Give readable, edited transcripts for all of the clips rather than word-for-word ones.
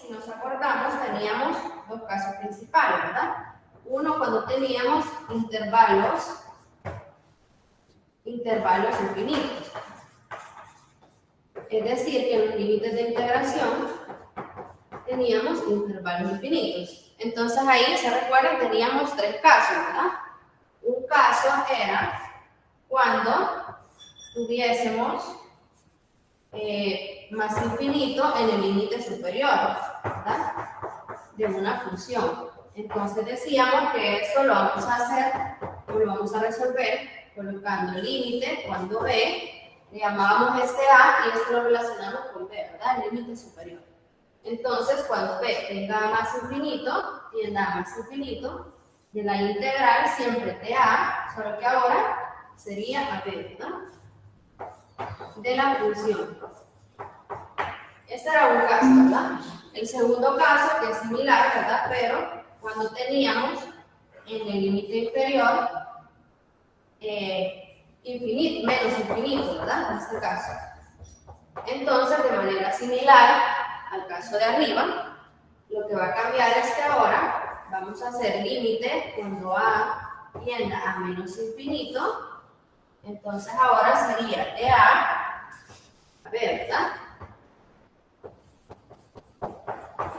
si nos acordamos, teníamos dos casos principales, ¿verdad? Uno, cuando teníamos intervalos infinitos. Es decir, que en los límites de integración teníamos intervalos infinitos. Entonces ahí, se recuerdan, teníamos tres casos, ¿verdad? Un caso era cuando tuviésemos más infinito en el límite superior, ¿verdad? De una función. Entonces decíamos que esto lo vamos a hacer, o lo vamos a resolver colocando el límite cuando b, le llamábamos este a y esto lo relacionamos con b, ¿verdad? El límite superior. Entonces, cuando b tenga más infinito, tienda a más infinito, de la integral siempre de a, solo que ahora sería a b, ¿verdad? De la función. Este era un caso, ¿verdad? El segundo caso, que es similar, ¿verdad? Pero cuando teníamos en el límite inferior infinito, menos infinito, ¿verdad? En este caso. Entonces, de manera similar al caso de arriba, lo que va a cambiar es que ahora vamos a hacer límite cuando a tienda a menos infinito. Entonces, ahora sería de a b, ¿verdad?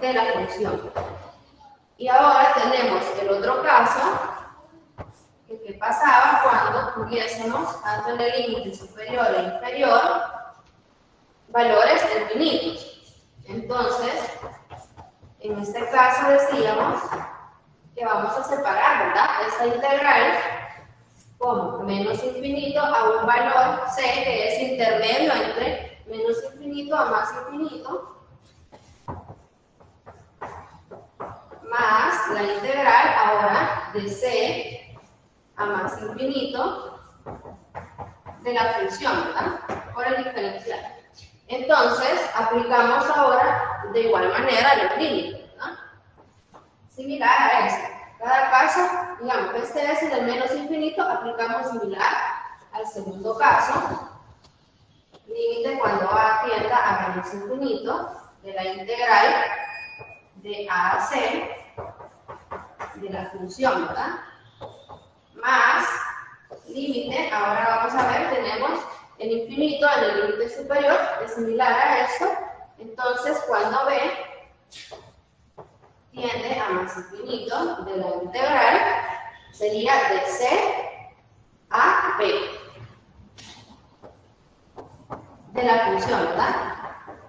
De la función. Y ahora tenemos el otro caso, que pasaba cuando tuviésemos, tanto en el límite superior e inferior, valores infinitos. Entonces, en este caso decíamos que vamos a separar, ¿verdad? Esta integral como menos infinito a un valor c, que es intermedio entre menos infinito a más infinito, más la integral ahora de c a más infinito de la función, ¿verdad? Por el diferencial. Entonces, aplicamos ahora de igual manera los límites, ¿verdad? Similar a eso. Cada caso, digamos, este es en el menos infinito, aplicamos similar al segundo caso. Límite cuando a tienda a menos infinito de la integral de a a c de la función, ¿verdad? Más límite, ahora vamos a ver, tenemos el infinito en el límite superior, es similar a esto. Entonces, cuando b tiende a más infinito de la integral, sería de c a b de la función, ¿verdad?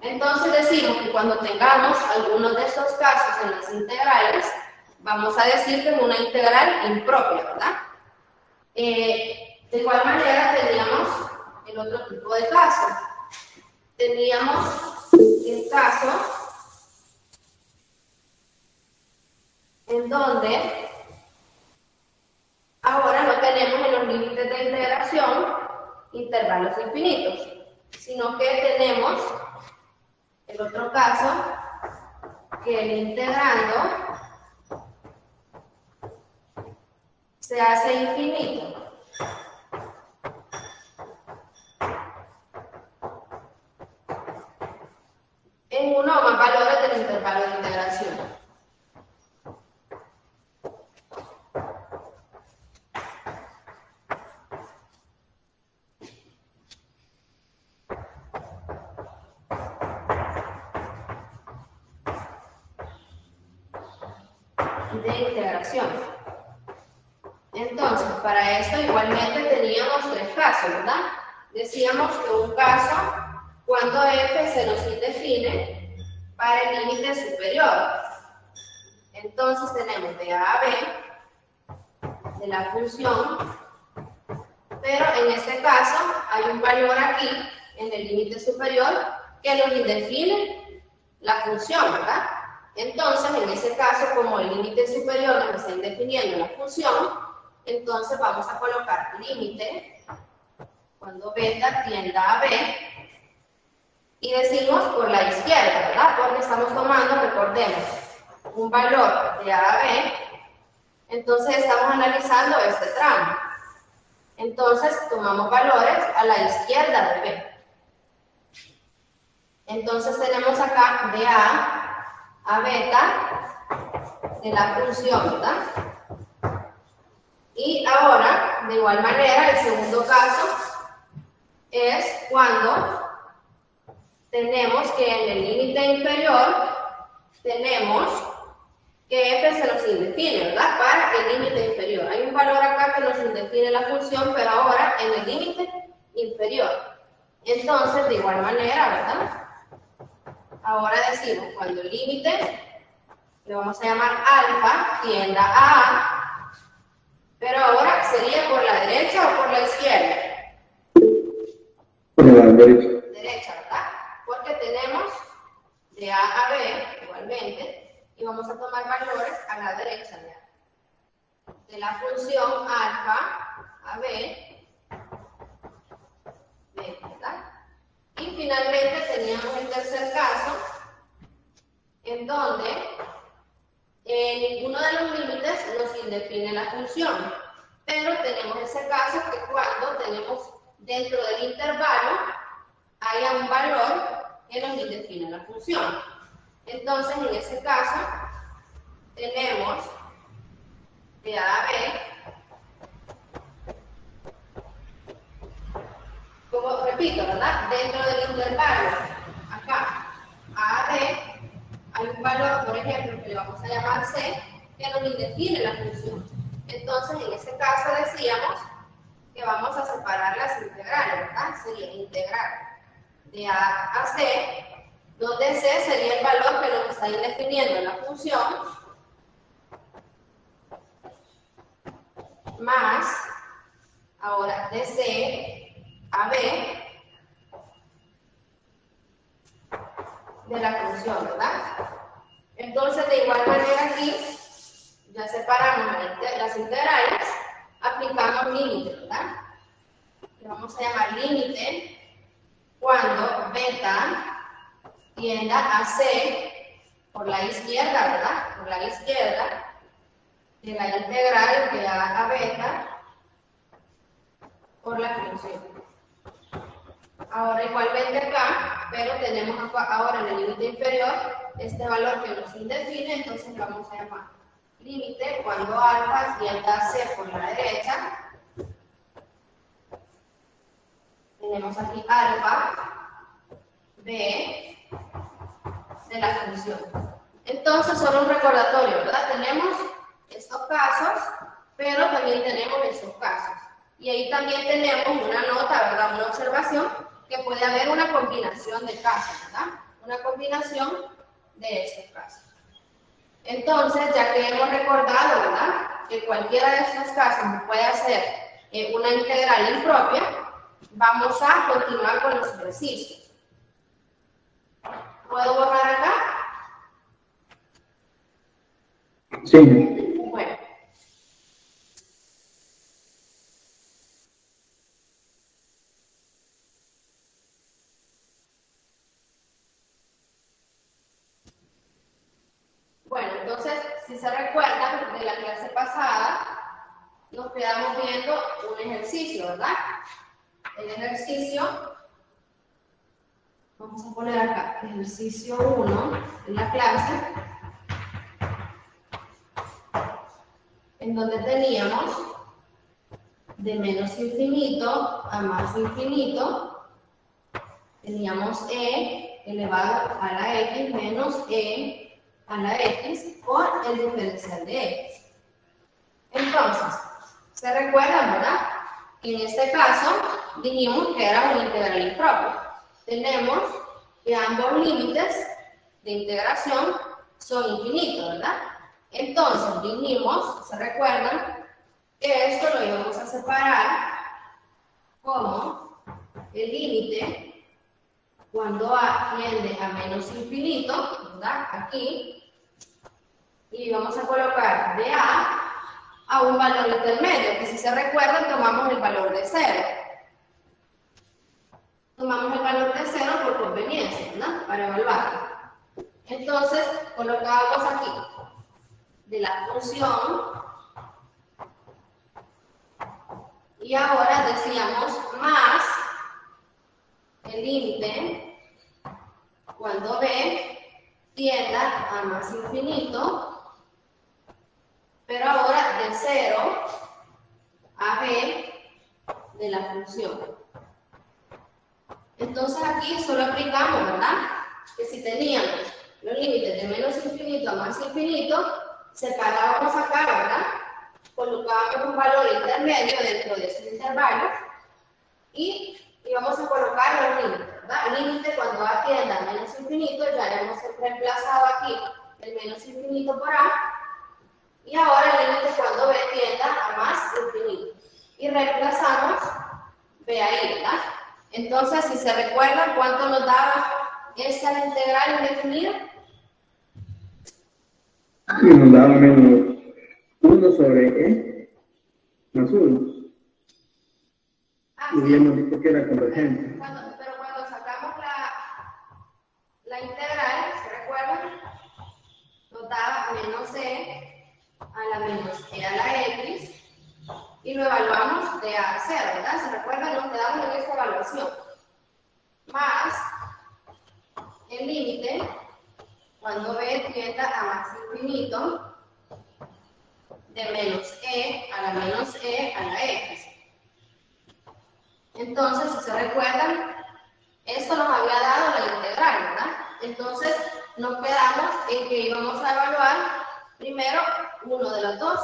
Entonces decimos que cuando tengamos algunos de estos casos en las integrales, vamos a decir que es una integral impropia, ¿verdad? De igual manera teníamos el otro tipo de caso. Teníamos el caso en donde ahora no tenemos en los límites de integración intervalos infinitos, sino que tenemos el otro caso que el integrando se hace infinito. En uno o más valores del intervalo de integración. De integración. Entonces, para esto igualmente teníamos tres casos, ¿verdad? Decíamos que un caso cuando f se nos indefine para el límite superior. Entonces tenemos de a a b de la función, pero en este caso hay un valor aquí en el límite superior que nos indefine la función, ¿verdad? Entonces, en ese caso, como el límite superior nos está indefiniendo la función, entonces vamos a colocar límite cuando beta tienda a b y decimos por la izquierda, ¿verdad? Porque estamos tomando, recordemos, un valor de a a b, entonces estamos analizando este tramo. Entonces, tomamos valores a la izquierda de b. Entonces tenemos acá de a a beta de la función, ¿verdad? Y ahora, de igual manera, el segundo caso es cuando tenemos que en el límite inferior tenemos que f se nos indefine, ¿verdad? Para el límite inferior. Hay un valor acá que nos indefine la función, pero ahora en el límite inferior. Entonces, de igual manera, ¿verdad? Ahora decimos, cuando el límite, le vamos a llamar alfa, tienda a A, pero ahora sería por la derecha o por la izquierda. Por la derecha. Derecha, ¿verdad? Porque tenemos de A a B, igualmente, y vamos a tomar valores a la derecha ya. De la función alfa a B, ¿verdad? Y finalmente teníamos el tercer caso, en donde ninguno de los límites nos indefine la función, pero tenemos ese caso que cuando tenemos dentro del intervalo haya un valor que nos indefine la función. Entonces, en ese caso, tenemos de A a B, como repito, ¿verdad? Dentro del intervalo, acá, A a B, hay un valor, por ejemplo, que le vamos a llamar C, que nos indefine la función. Entonces, en ese caso decíamos que vamos a separar las integrales, ¿verdad? Sería integral de A a C, donde C sería el valor que nos está indefiniendo la función, más, ahora, de C a B, de la función, ¿verdad? Entonces, de igual manera aquí, ya separamos las integrales, aplicamos límite, ¿verdad? Le vamos a llamar límite cuando beta tienda a C por la izquierda, ¿verdad? Por la izquierda de la integral de A a beta por la función. Ahora igualmente acá, pero tenemos ahora en el límite inferior este valor que nos indefine, entonces lo vamos a llamar límite cuando alfa tienda a C por la derecha. Tenemos aquí alfa, B, de la función. Entonces, solo un recordatorio, ¿verdad? Tenemos estos casos, pero también tenemos estos casos. Y ahí también tenemos una nota, ¿verdad? Una observación, que puede haber una combinación de casos, ¿verdad? Una combinación de estos casos. Entonces, ya que hemos recordado, ¿verdad? Que cualquiera de estos casos puede hacer una integral impropia, vamos a continuar con los ejercicios. ¿Puedo borrar acá? Sí. Bueno. Bueno, entonces, si se recuerdan de la clase pasada, nos quedamos viendo un ejercicio, ¿verdad? El ejercicio, vamos a poner acá, ejercicio 1 en la clase, en donde teníamos de menos infinito a más infinito, teníamos e elevado a la x menos e a la x por el diferencial de x. Entonces, ¿se recuerdan, verdad? En este caso, dijimos que era una integral impropia. Tenemos que ambos límites de integración son infinitos, ¿verdad? Entonces, dijimos, ¿se recuerdan? Que esto lo íbamos a separar como el límite cuando A tiende a menos infinito, ¿verdad? Aquí, y vamos a colocar de a un valor intermedio, que si se recuerdan tomamos el valor de 0. Tomamos el valor de 0 por conveniencia, ¿no? Para evaluarlo. Entonces, colocábamos aquí de la función y ahora decíamos más el límite cuando B tienda a más infinito, pero ahora de 0 a b de la función. Entonces aquí solo aplicamos, ¿verdad? Que si teníamos los límites de menos infinito a más infinito, separábamos acá, ¿verdad? Colocábamos un valor intermedio dentro de esos intervalos y íbamos a colocar los límites, ¿verdad? El límite cuando a tienda a menos infinito, ya hemos reemplazado aquí el menos infinito por a, y ahora el límite cuando b tienda a más infinito. Y reemplazamos b ahí, ¿verdad? Entonces, si se recuerdan, ¿cuánto nos daba esta integral indefinida? Nos daba menos 1 sobre e más 1. Y habíamos dicho que era convergente. Pero cuando sacamos la integral, ¿se recuerdan? Nos daba menos e a la menos e a la x y lo evaluamos de a 0, ¿verdad? ¿Se recuerdan? Nos quedamos en esta evaluación. Más el límite cuando b tienda a más infinito de menos e a la menos e a la x. Entonces, si se recuerdan, esto nos había dado la integral, ¿verdad? Entonces, nos quedamos en que íbamos a evaluar primero uno de los dos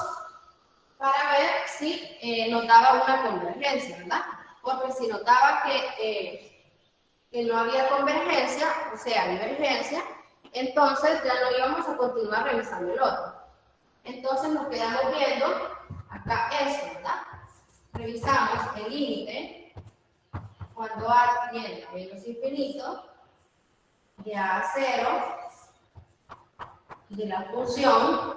para ver si nos daba una convergencia, ¿verdad? Porque si nos daba que no había convergencia, o sea, divergencia, entonces ya no íbamos a continuar revisando el otro. Entonces nos quedamos viendo acá eso, ¿verdad? Revisamos el límite cuando a tiende a menos infinito de a a 0 de la función.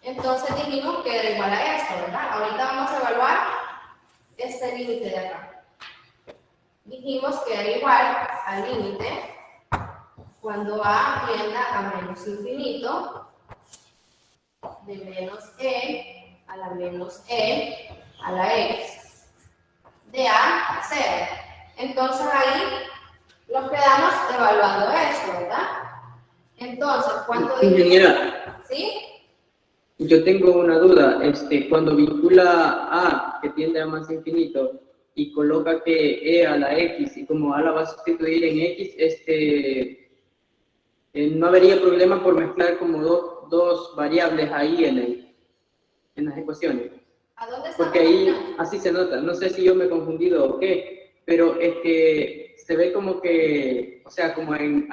Entonces dijimos que era igual a esto, ¿verdad? Ahorita vamos a evaluar este límite de acá. Dijimos que era igual al límite cuando a tienda a menos infinito de menos e a la menos e a la x de a 0. Entonces ahí nos quedamos evaluando esto, ¿verdad? Entonces, cuando ingeniera, ¿sí? yo tengo una duda. Cuando vincula a que tiende a más infinito y coloca que e a la x y como a la va a sustituir en x, no habría problema por mezclar como dos variables ahí en las ecuaciones. ¿A dónde está? Porque ahí así se nota. No sé si yo me he confundido o qué, pero se ve como que, o sea, como en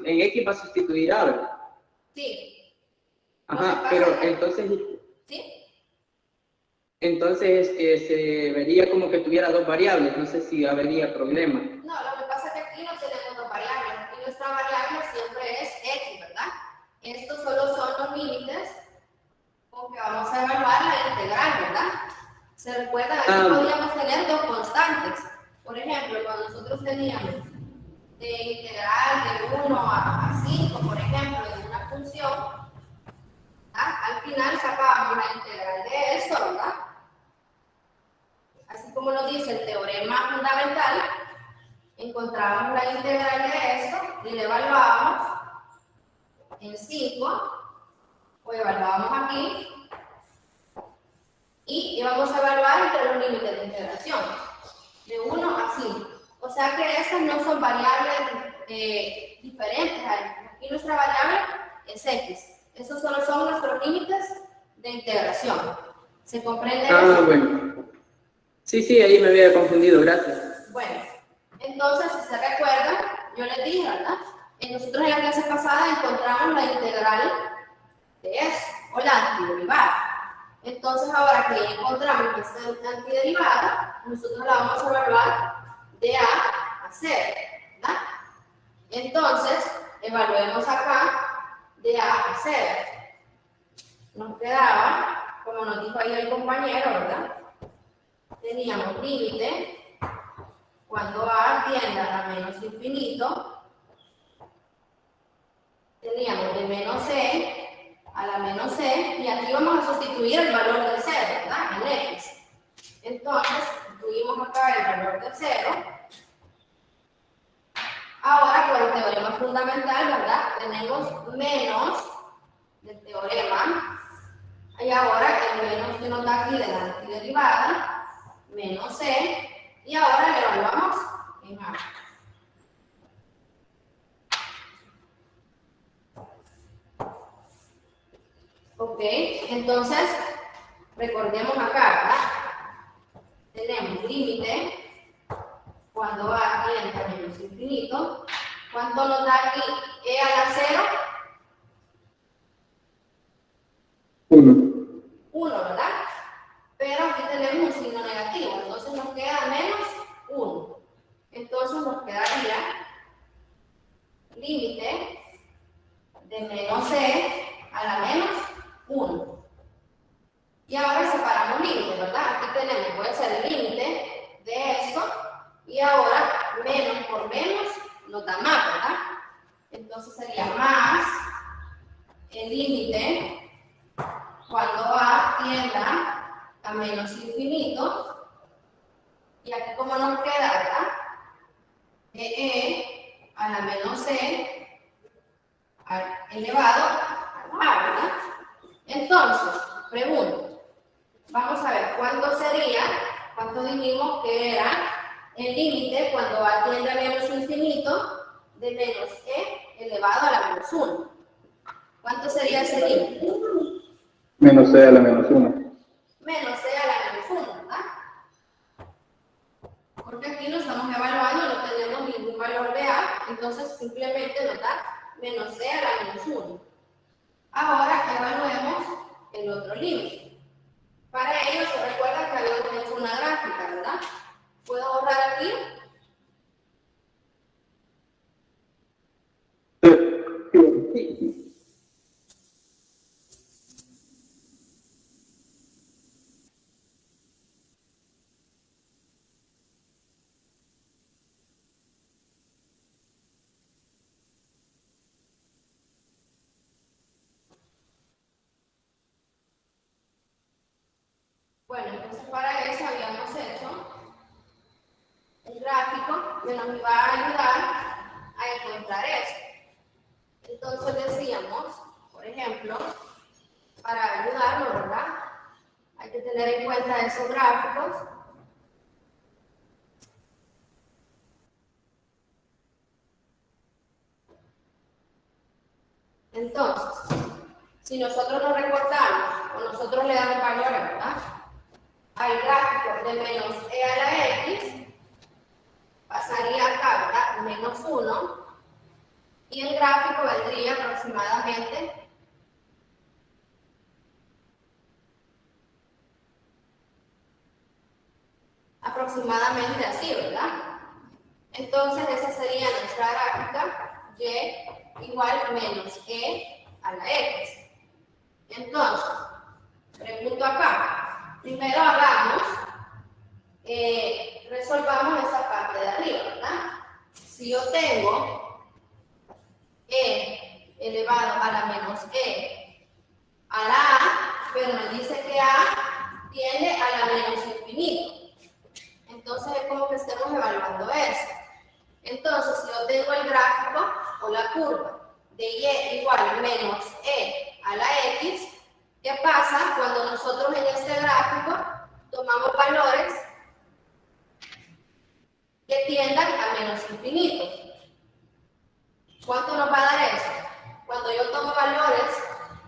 en x va a sustituir a, ¿verdad? Sí. Ajá, pero entonces, ¿sí? entonces se vería como que tuviera dos variables. No sé si habría problema. No, lo que pasa es que aquí no tenemos dos variables. Aquí nuestra variable siempre es x, ¿verdad? Estos solo son los límites con que vamos a evaluar la integral, ¿verdad? ¿Se recuerdan? Aquí podríamos tener dos constantes. Por ejemplo, cuando nosotros teníamos de integral de 1 a 5, por ejemplo, de una función, ¿verdad? Al final sacábamos la integral de esto, ¿verdad? Así como nos dice el teorema fundamental, encontrábamos la integral de esto y la evaluábamos en 5, o evaluábamos aquí, y íbamos a evaluar entre los límites de integración, de 1 a 5. O sea que esas no son variables diferentes. Aquí nuestra variable es x. Esos solo son nuestros límites de integración. ¿Se comprende eso? Bueno. Sí, ahí me había confundido, gracias. Bueno, entonces, si se recuerdan, yo les dije, ¿verdad? Nosotros en la clase pasada encontramos la integral de eso, o la antiderivada. Entonces, ahora que ya encontramos que es antiderivada, nosotros la vamos a evaluar de a a 0, ¿verdad? Entonces, evaluemos acá de a a 0. Nos quedaba, como nos dijo ahí el compañero, ¿verdad? Teníamos límite cuando a tienda a menos infinito, teníamos de menos e a la menos e, y aquí vamos a sustituir el valor del 0, ¿verdad? En x. Entonces, sustituimos acá el valor del 0. Ahora, por el teorema fundamental, ¿verdad? Tenemos menos del teorema. Y ahora el menos que nos da aquí de la antiderivada, menos C. Y ahora le evaluamos en A. Ok, entonces, recordemos acá, ¿verdad? Tenemos límite cuando A tiende a menos infinito. ¿Cuánto nos da aquí E a la 0? 1. 1, ¿verdad? Pero aquí tenemos un signo negativo, entonces nos queda menos 1. Entonces nos quedaría límite de menos E a la menos 1. Y ahora separamos límites, ¿verdad? Aquí tenemos, puede ser el límite de esto, y ahora menos por menos nos da más, ¿verdad? Entonces sería más el límite cuando A tienda a menos infinito, y aquí como nos queda, ¿verdad? E a la menos C elevado a la A, ¿verdad? Entonces, pregunto, vamos a ver cuánto dijimos que era el límite cuando A tiende a menos infinito de menos E elevado a la menos 1. ¿Cuánto sería ese límite? Menos C a la menos 1. Menos C a la menos 1, ¿verdad? Porque aquí lo estamos evaluando, no tenemos ningún valor de A, entonces simplemente nos da menos C a la menos 1. Ahora evaluemos el otro límite. Para ello se recuerda que habíamos hecho una gráfica, ¿verdad? ¿Puedo borrar aquí? Sí. Bueno, entonces para eso habíamos hecho un gráfico que nos iba a ayudar a encontrar eso. Entonces decíamos, por ejemplo, para ayudarnos, ¿verdad? Hay que tener en cuenta esos gráficos. Entonces, si nosotros nos recortamos o nosotros le damos valores, ¿verdad? Al gráfico de menos E a la X, pasaría acá, ¿verdad? Menos 1, y el gráfico vendría aproximadamente así, ¿verdad? Entonces, esa sería nuestra gráfica, Y igual menos E a la X. Entonces, pregunto acá, primero resolvamos esta parte de arriba, ¿verdad? Si yo tengo E elevado a la menos E a la A, pero me dice que A tiende a la menos infinito. Entonces es como que estemos evaluando eso. Entonces, si yo tengo el gráfico o la curva de Y igual menos E a la X, ¿qué pasa cuando nosotros en este gráfico tomamos valores que tiendan a menos infinito? ¿Cuánto nos va a dar eso? Cuando yo tomo valores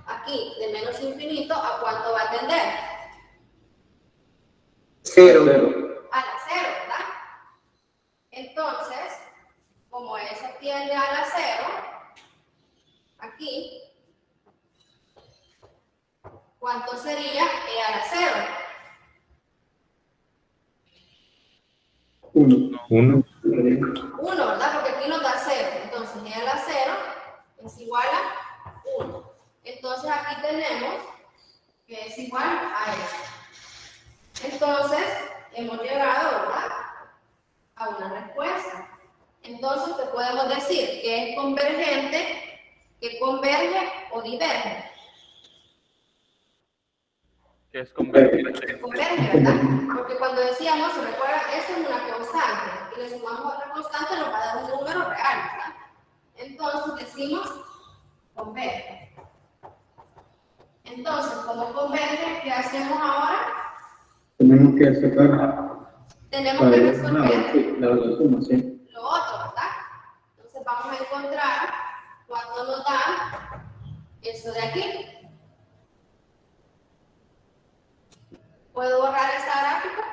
aquí de menos infinito, ¿a cuánto va a tender? 0. A la 0, ¿verdad? Entonces, como eso tiende a la 0, aquí, ¿cuánto sería E a la 0? 1. 1. 1, ¿verdad? Porque aquí nos da 0. Entonces, E a la 0 es igual a 1. Entonces, aquí tenemos que es igual a eso. Entonces, hemos llegado, ¿verdad?, a una respuesta. Entonces, ¿qué podemos decir? Que es convergente, que converge o diverge. Que es convergente. Converge, ¿verdad? Porque cuando decíamos, se recuerda, esto es una constante, y le sumamos otra constante, nos va a dar un número real, ¿verdad? Entonces decimos converge. Entonces, como converge, ¿qué hacemos ahora? Tenemos que sacar Tenemos que resolver sí, la suma, sí. lo otro, ¿verdad? Entonces vamos a encontrar cuánto nos da eso de aquí. ¿Puedo borrar esta gráfica?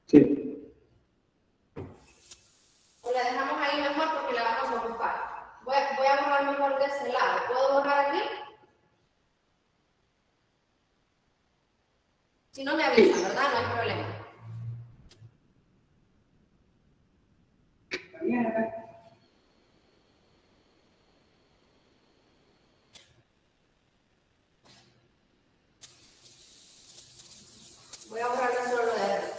Sí. O la dejamos ahí mejor porque la vamos a ocupar. Voy a borrar mejor de este lado. ¿Puedo borrar aquí? Si no me avisan, ¿verdad? No hay problema. Voy a borrar solo lo de arriba.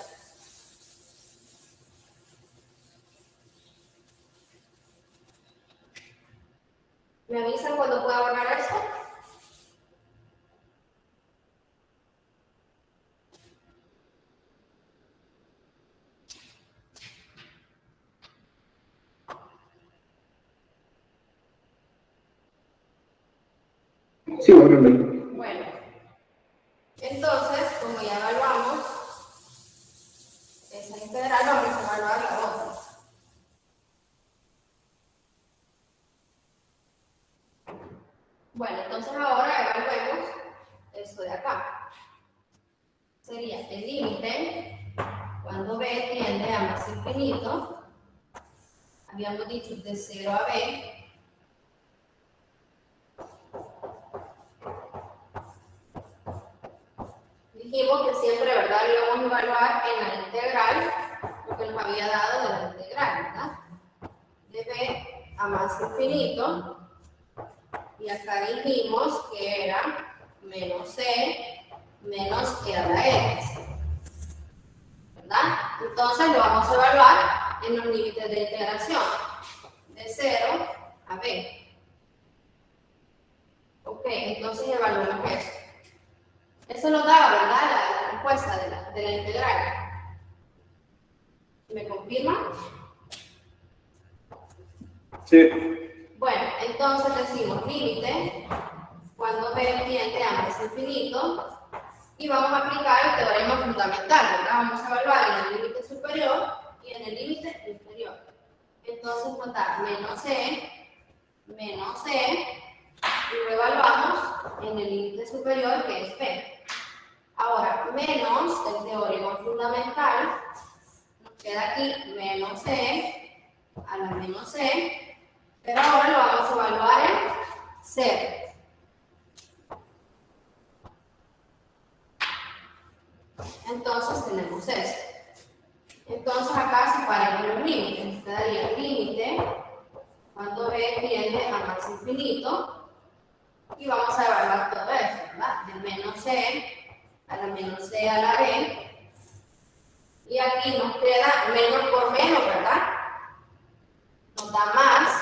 ¿Me avisan cuando pueda borrar esto? Sí, bórralo. Bueno, entonces, como ya evaluamos esa integral, vamos a evaluar la otra. Bueno, entonces ahora evaluemos esto de acá. Sería el límite cuando b tiende a más infinito. Habíamos dicho de 0 a b. Dijimos que siempre, ¿verdad?, lo íbamos a evaluar en la integral, lo que nos había dado de la integral, ¿verdad? De b a más infinito. Y acá dijimos que era menos c menos e a la x. ¿Verdad? Entonces lo vamos a evaluar en los límites de integración. De 0 a b. Ok, entonces evaluemos eso. Eso nos daba, ¿verdad?, la respuesta de la integral. ¿Me confirma? Sí. Bueno, entonces decimos límite cuando b tiende a más infinito y vamos a aplicar el teorema fundamental, ¿verdad? Vamos a evaluar en el límite superior y en el límite inferior. Entonces nos da menos c, y lo evaluamos en el límite superior, que es b. Ahora, menos el teorema fundamental, nos queda aquí menos c a la menos c, pero ahora lo vamos a evaluar en 0. Entonces tenemos esto. Entonces acá separamos los límites. Quedaría el límite cuando b tiende a más infinito. Y vamos a evaluar todo esto, ¿verdad? De menos c a la menos c a la b. Y aquí nos queda menos por menos, ¿verdad? Nos da más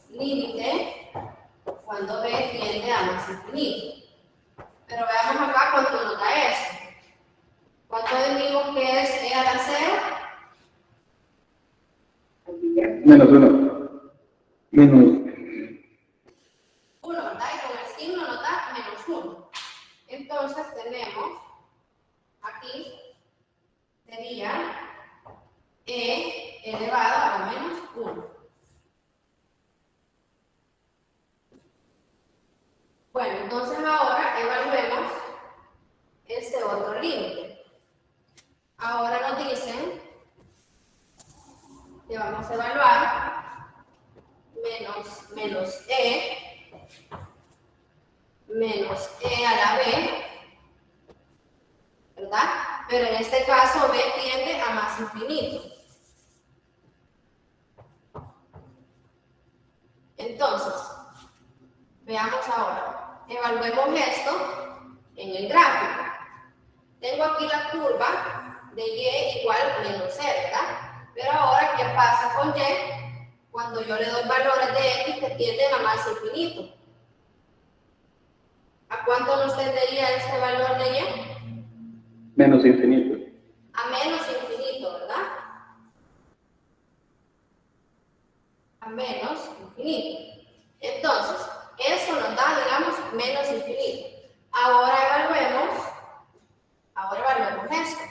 límite cuando b tiende a más infinito. Pero veamos acá cuánto nos da esto. ¿Cuánto decimos que es e a la 0? Menos 1. Menos. 1, ¿verdad? Y con el signo nos da menos 1. Entonces tenemos aquí sería e elevado a la menos 1. Bueno, entonces ahora evaluemos este otro límite. Ahora nos dicen que vamos a evaluar menos e a la b, ¿verdad? Pero en este caso b tiende a más infinito. Entonces, veamos ahora, evaluemos esto en el gráfico. Tengo aquí la curva de y igual menos c, ¿verdad? Pero ahora, ¿qué pasa con y cuando yo le doy valores de x que tienden a más infinito? ¿A cuánto nos tendería este Menos infinito. A menos infinito, ¿verdad? A menos infinito. Entonces, eso nos da, digamos, menos infinito. Ahora evaluemos esto.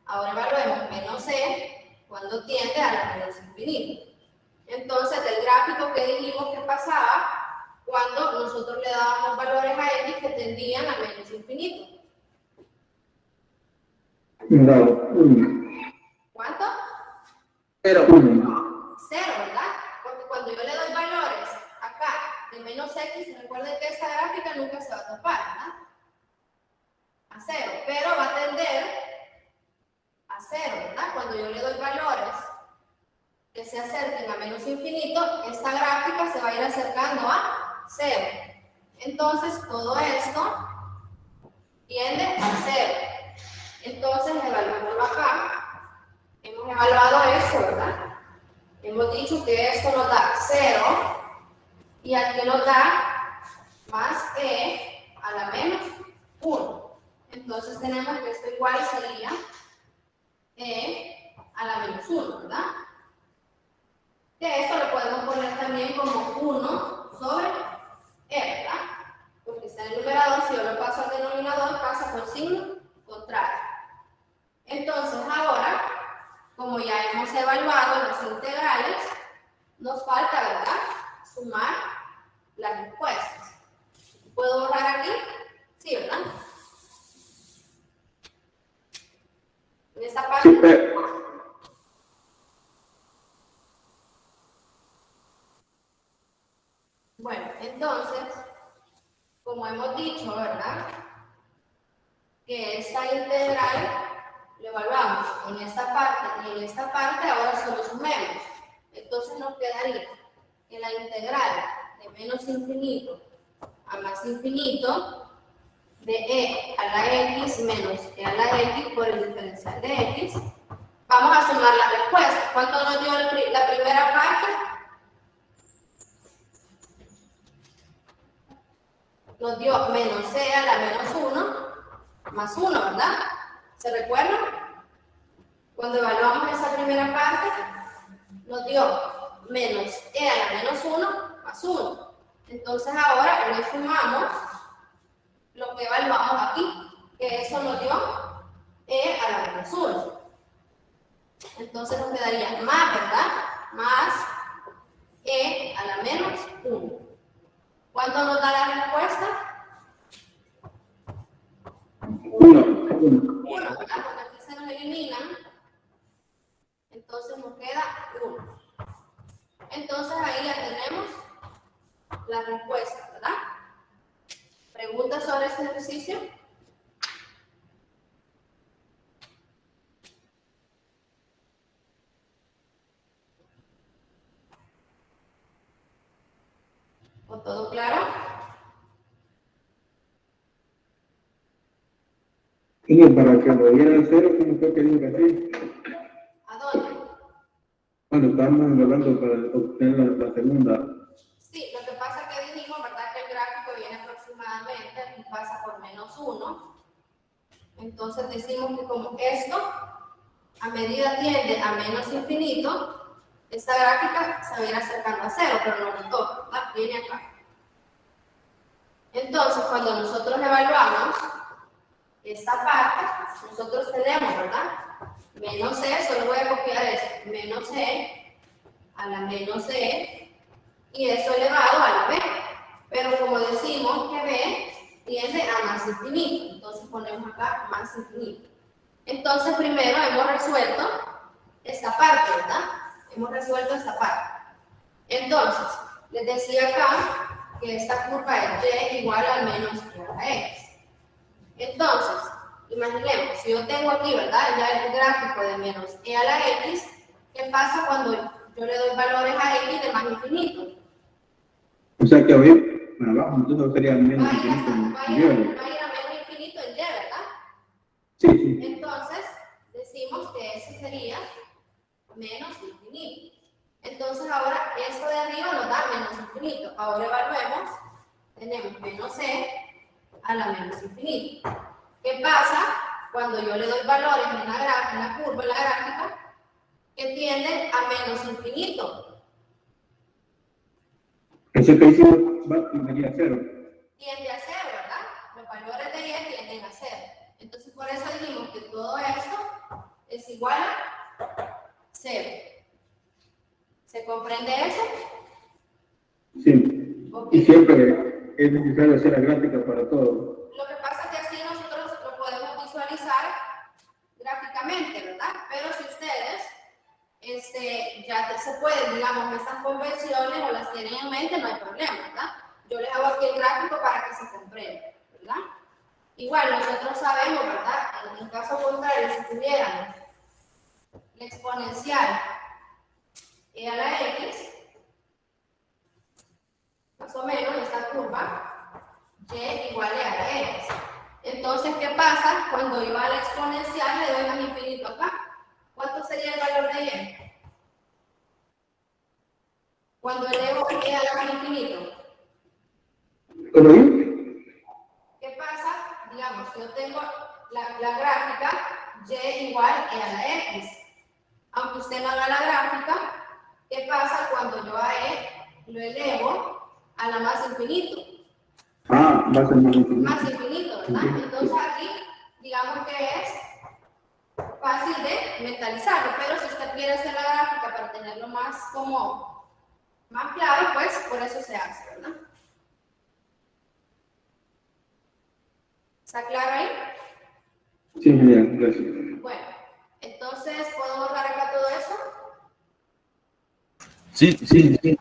Ahora evaluemos menos e cuando tiende a la menos infinito. Entonces, del gráfico que dijimos que pasaba cuando nosotros le dábamos valores a x que tendían a menos infinito. No, 1. ¿Cuánto? 0. 1. 0, ¿verdad? Porque cuando yo le doy valores acá de menos x, recuerden que esta gráfica nunca se va a topar, ¿verdad? A 0, pero va a tender a 0, ¿verdad? Cuando yo le doy valores que se acerquen a menos infinito, esta gráfica se va a ir acercando a 0. Entonces, todo esto tiende a 0. Entonces, evaluémoslo acá. Hemos evaluado eso, ¿verdad? Hemos dicho que esto nos da 0 y aquí nos da más e a la menos 1. Entonces, tenemos que esto igual sería e a la menos 1, ¿verdad? Que esto lo podemos poner también como 1 sobre e, ¿verdad? Porque está en el numerador, si yo lo paso al denominador, pasa por signo contrario. Entonces, ahora, como ya hemos evaluado las integrales, nos falta, ¿verdad?, sumar las respuestas. ¿Puedo borrar aquí? Sí, ¿verdad? En esta parte. Sí, Bueno, entonces, como hemos dicho, ¿verdad?, que esta integral lo evaluamos en esta parte y en esta parte, ahora solo sumemos. Entonces nos quedaría que la integral de menos infinito a más infinito de e a la x menos e a la x por el diferencial de x. Vamos a sumar la respuesta. ¿Cuánto nos dio la primera parte? Nos dio menos e a la menos 1 más 1, ¿verdad? ¿Se recuerdan? Cuando evaluamos esa primera parte, nos dio menos e a la menos 1 más 1. Entonces ahora le sumamos lo que evaluamos aquí, que eso nos dio e a la menos 1. Entonces nos quedaría más, ¿verdad? Más e a la menos 1. ¿Cuánto nos da la respuesta? 1. 1, ¿verdad? Porque aquí se nos eliminan. Entonces nos queda 1. Entonces ahí ya tenemos la respuesta, ¿verdad? ¿Preguntas sobre este ejercicio? ¿O todo claro? Y para que lo dieran 0, ¿cómo fue que dijo así? ¿A dónde? Cuando estábamos hablando para obtener la segunda. Sí, lo que pasa es que dijimos, ¿verdad?, que el gráfico viene aproximadamente, aquí pasa por menos 1. Entonces decimos que como esto, a medida tiende a menos infinito, esta gráfica se va a ir acercando a 0, pero no le toca, ¿verdad? Viene acá. Entonces, cuando nosotros evaluamos esta parte, nosotros tenemos, ¿verdad?, menos e, solo voy a copiar eso, menos e a la menos e, y eso elevado a la b. Pero como decimos que b tiende a más infinito, entonces ponemos acá más infinito. Entonces primero hemos resuelto esta parte, ¿verdad? Hemos resuelto esta parte. Entonces, les decía acá que esta curva es y igual al menos y a la x. Entonces, imaginemos, si yo tengo aquí, ¿verdad?, ya el gráfico de menos e a la x, ¿qué pasa cuando yo le doy valores a x de más infinito? O sea que hoy para abajo, entonces sería menos infinito Va a ir a menos infinito en y, ¿verdad? Sí, sí. Entonces, decimos que ese sería menos infinito. Entonces, ahora esto de arriba nos da menos infinito. Ahora evaluemos, tenemos menos e a la menos infinito. ¿Qué pasa cuando yo le doy valores en la curva, en la gráfica, que tienden a menos infinito. Ese que hicimos va a cero. Tiende a cero, ¿verdad? Los valores de y tienden a cero. Entonces, por eso dijimos que todo esto es igual a cero. ¿Se comprende eso? Sí. Okay. Y siempre es necesario hacer la gráfica para todo. Lo que pasa es que así nosotros lo podemos visualizar gráficamente, ¿verdad? Pero si ustedes ya se pueden, digamos, estas convenciones o las tienen en mente, no hay problema, ¿verdad? Yo les hago aquí el gráfico para que se comprenda, ¿verdad? Igual nosotros sabemos, ¿verdad? En caso contrario, si tuviéramos la exponencial e a la x, más o menos esta curva, y igual a la x. Entonces, ¿qué pasa? Cuando yo a la exponencial le doy más infinito acá. ¿Cuánto sería el valor de y? Cuando elevo y a la más infinito. ¿Cómo digo? ¿Qué pasa? Digamos, yo tengo la gráfica y igual a la x. Aunque usted no haga la gráfica, ¿qué pasa cuando yo a e lo elevo a la más infinito? Ah, va a ser más infinito. Más infinito, ¿verdad? Entonces aquí, digamos que es fácil de mentalizarlo, pero si usted quiere hacer la gráfica para tenerlo más como más claro, pues por eso se hace, ¿verdad? ¿Está claro ahí? Sí, bien, gracias. Bueno, entonces, ¿puedo borrar acá todo eso? Sí, sí, sí.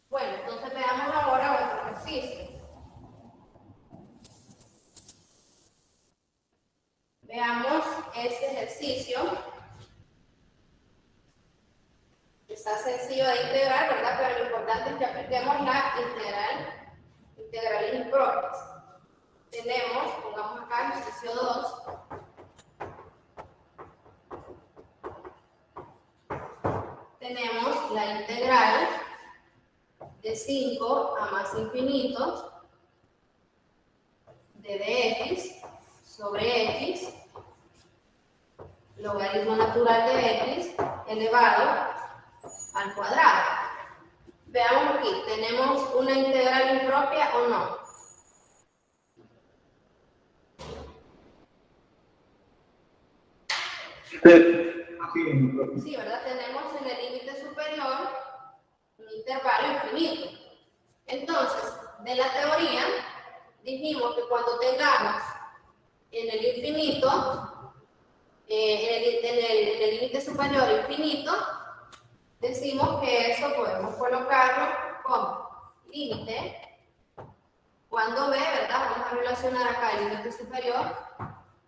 Bueno, entonces veamos ahora otro ejercicio. Veamos este ejercicio. Está sencillo de integrar, ¿verdad? Pero lo importante es que apliquemos la integrales impropias. Tenemos, pongamos acá ejercicio 2. Tenemos la integral de 5 a más infinito de dx sobre x, logaritmo natural de x elevado al cuadrado. Veamos aquí, ¿tenemos una integral impropia o no? Sí, ¿verdad? Tenemos en el límite superior un intervalo infinito. Entonces, de la teoría, dijimos que cuando tengamos en el infinito, en el límite superior infinito, decimos que eso podemos colocarlo como límite. Cuando b, ¿verdad? Vamos a relacionar acá el límite superior,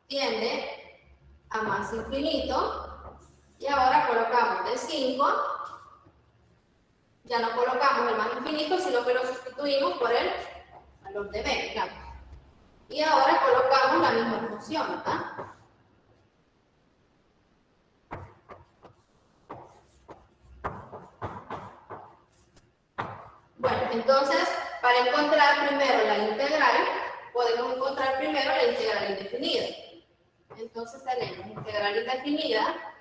tiende a más infinito. Y ahora colocamos de 5, ya no colocamos el más infinito, sino que lo sustituimos por el valor de b, digamos. Y ahora colocamos la misma función, ¿verdad? Bueno, entonces, para encontrar primero la integral, podemos encontrar primero la integral indefinida. Entonces tenemos integral indefinida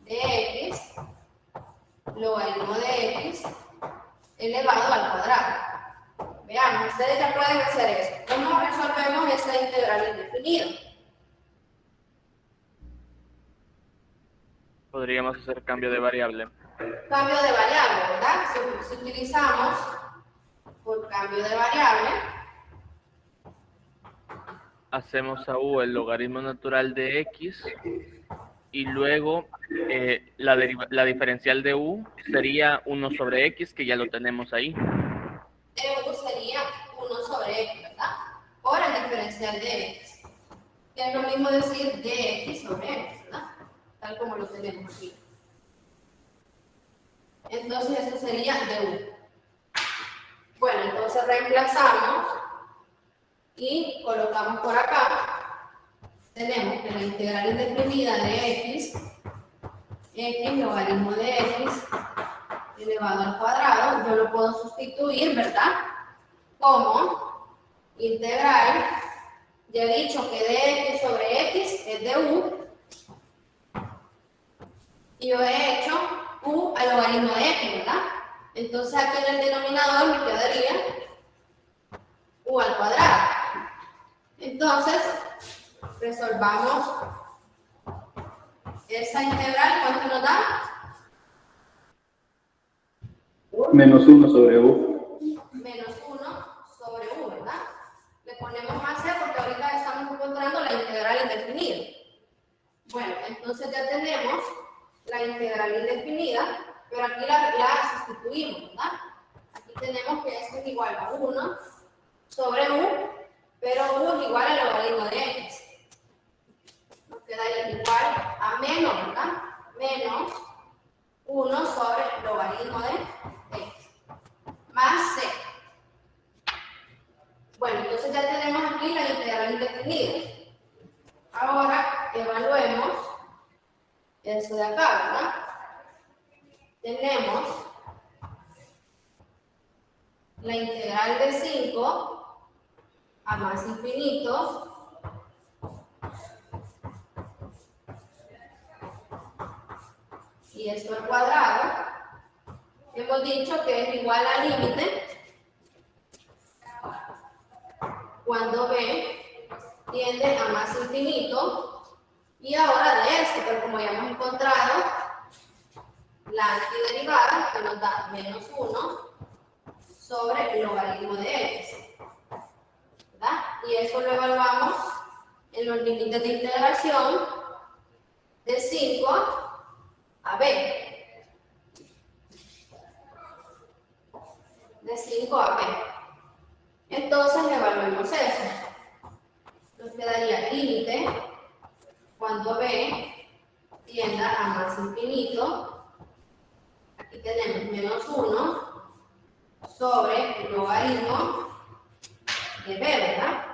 de x, logaritmo de x, elevado al cuadrado. Veamos, ustedes ya pueden hacer eso. ¿Cómo resolvemos esta integral indefinida? Podríamos hacer cambio de variable. Cambio de variable, ¿verdad? Si utilizamos por cambio de variable, Hacemos a u el logaritmo natural de x y luego la diferencial de u sería 1 sobre x, que ya lo tenemos ahí. u sería 1 sobre x, ¿verdad? Por el diferencial de x. Que es lo mismo decir dx sobre x, ¿verdad? tal como lo tenemos aquí. Entonces esto sería du. Bueno, entonces reemplazamos y colocamos por acá. Tenemos que la integral indefinida de x logaritmo de x elevado al cuadrado, yo lo puedo sustituir, ¿verdad? Como integral, ya he dicho que dx sobre x es du, y yo he hecho u al logaritmo de x, ¿verdad? Entonces aquí en el denominador me quedaría u al cuadrado. Entonces, resolvamos esa integral, ¿cuánto nos da? Menos 1 sobre u. Menos 1 sobre u, ¿verdad? Le ponemos más c porque ahorita estamos encontrando la integral indefinida. Bueno, entonces ya tenemos la integral indefinida, pero aquí la sustituimos, ¿verdad? Aquí tenemos que esto es igual a 1 sobre u, pero u es igual al logaritmo de x. Nos queda igual a menos, ¿verdad? Menos 1 sobre el logaritmo de x, más c. Bueno, entonces ya tenemos aquí la integral indefinida. Ahora evaluemos eso de acá, ¿verdad? Tenemos la integral de 5 a más infinito y esto al cuadrado. Hemos dicho que es igual al límite cuando b tiende a más infinito, y ahora de esto, pero como ya hemos encontrado la antiderivada que nos da menos 1 sobre el logaritmo de x, ¿verdad? Y eso lo evaluamos en los límites de integración de 5 a b. De 5 a b. Entonces evaluemos eso. Nos quedaría límite cuando b tienda a más infinito. Aquí tenemos menos 1 sobre el logaritmo de b, ¿verdad?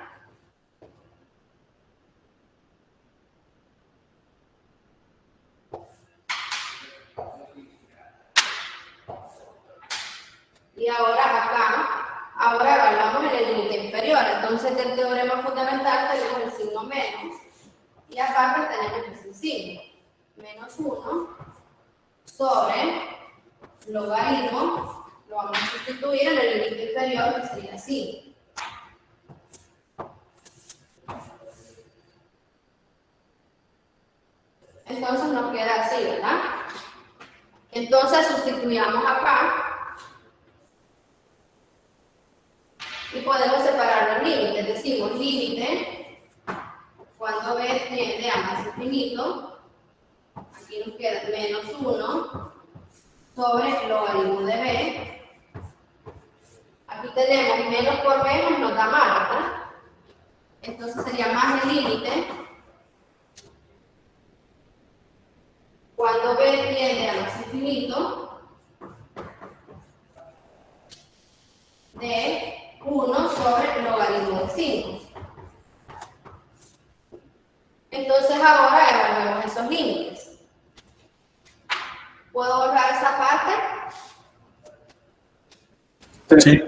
Y ahora acá, ahora evaluamos en el límite inferior. Entonces del teorema fundamental tenemos el signo menos y aparte tenemos el signo. Menos 1 sobre logaritmo, lo vamos a sustituir en el límite inferior, que sería así. Entonces nos queda así, ¿verdad? Entonces sustituyamos acá y podemos separar los límites. Decimos límite cuando b tiende a más infinito. Aquí nos queda menos 1 sobre el logaritmo de b. Aquí tenemos menos por menos, nos da más, ¿verdad? Entonces sería más el límite cuando b tiende a más infinito de 1 sobre el logaritmo de 5. Entonces ahora evaluemos esos límites. ¿Puedo borrar esa parte? Sí.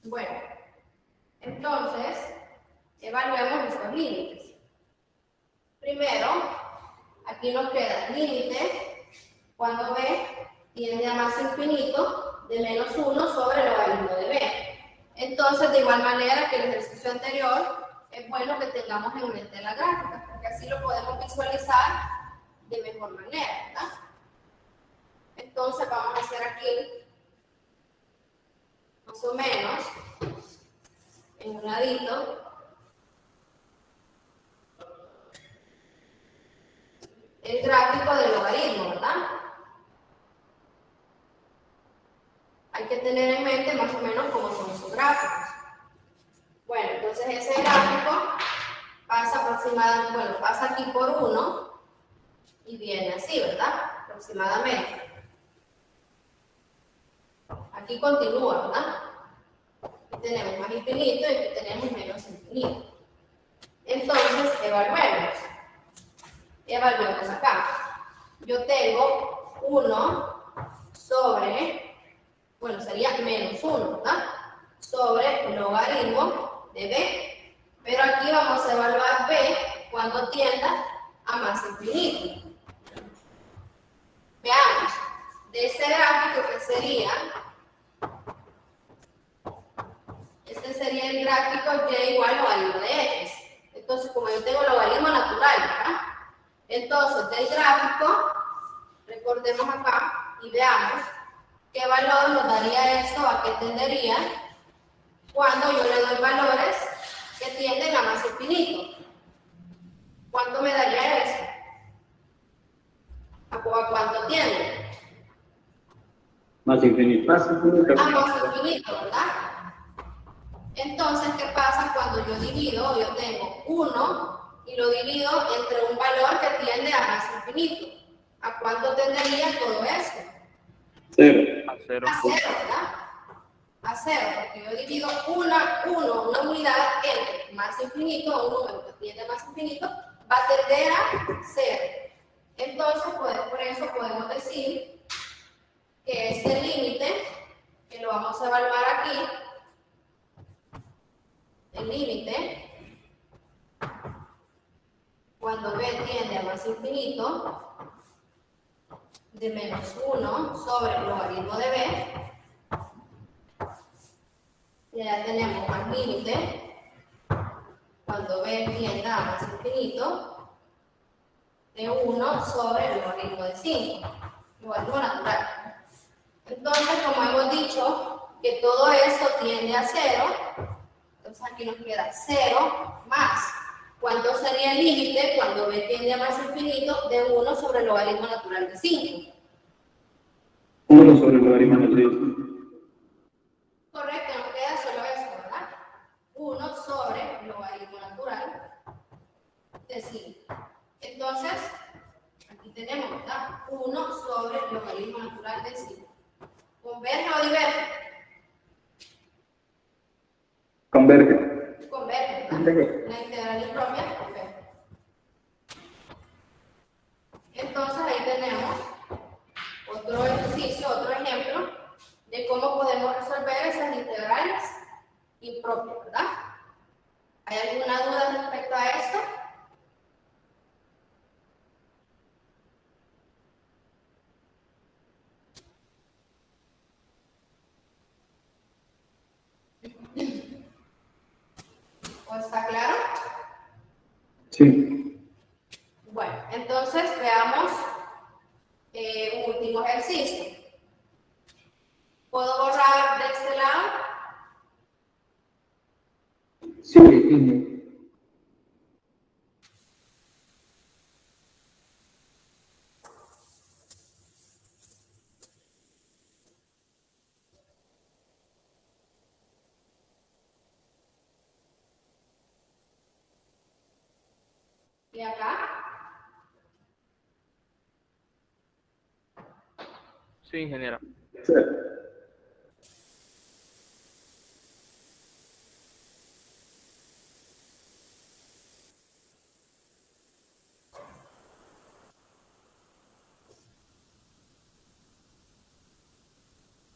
Bueno, entonces evaluemos estos límites. Primero, aquí nos queda límite cuando b tiende a más infinito de menos 1 sobre el logaritmo de b. Entonces, de igual manera que el ejercicio anterior, es bueno que tengamos en mente la gráfica, porque así lo podemos visualizar de mejor manera, ¿verdad? Entonces, vamos a hacer aquí más o menos en un ladito el gráfico del logaritmo, ¿verdad? tener en mente más o menos cómo son sus gráficos. Bueno, entonces ese gráfico pasa aproximadamente, bueno, pasa aquí por 1 y viene así, ¿verdad? Aproximadamente. Aquí continúa, ¿verdad? Aquí tenemos más infinito y aquí tenemos menos infinito. Entonces, evaluemos. Evaluemos acá. Yo tengo 1 sobre, bueno, sería menos 1, ¿verdad? Sobre logaritmo de b. Pero aquí vamos a evaluar b cuando tienda a más infinito. Veamos. De este gráfico que sería, este sería el gráfico y igual logaritmo de x. Entonces, como yo tengo logaritmo natural, ¿verdad? Entonces, del gráfico, recordemos acá y veamos qué valor nos daría esto, a qué tendería cuando yo le doy valores que tienden a más infinito. ¿Cuánto me daría eso? ¿A cuánto tiende? Más infinito. Más infinito. A más infinito, ¿verdad? Entonces, ¿qué pasa cuando yo divido? Yo tengo 1 y lo divido entre un valor que tiende a más infinito. ¿A cuánto tendería todo esto? 0. A 0. A 0, ¿verdad? A 0, porque yo divido una unidad entre más infinito, un número que tiende a más infinito, va a tender a 0. Entonces, por eso podemos decir que este límite, que lo vamos a evaluar aquí, el límite, cuando b tiende a más infinito, de menos 1 sobre el logaritmo de b, ya tenemos más límite, cuando b tienda a más infinito, de 1 sobre el logaritmo de 5, logaritmo natural. Entonces, como hemos dicho que todo esto tiende a 0, entonces aquí nos queda 0 más. ¿Cuánto sería el límite cuando b tiende a más infinito? De 1 sobre el logaritmo natural de 5. 1 sobre el logaritmo natural. Correcto, nos queda solo eso, ¿verdad? 1 sobre el logaritmo natural de 5. Entonces, aquí tenemos, ¿verdad? 1 sobre el logaritmo natural de 5. ¿Converge o diverge? Converge. Converge, ¿verdad? Converge. La integral impropia converge. Entonces, ahí tenemos otro ejercicio, otro ejemplo de cómo podemos resolver esas integrales impropias, ¿verdad? ¿Hay alguna duda respecto a esto? ¿O está claro? Sí. Bueno, entonces veamos un último ejercicio. ¿Puedo borrar de este lado? Sí, tiene. ¿Y acá? Sí, ingeniera. Sí.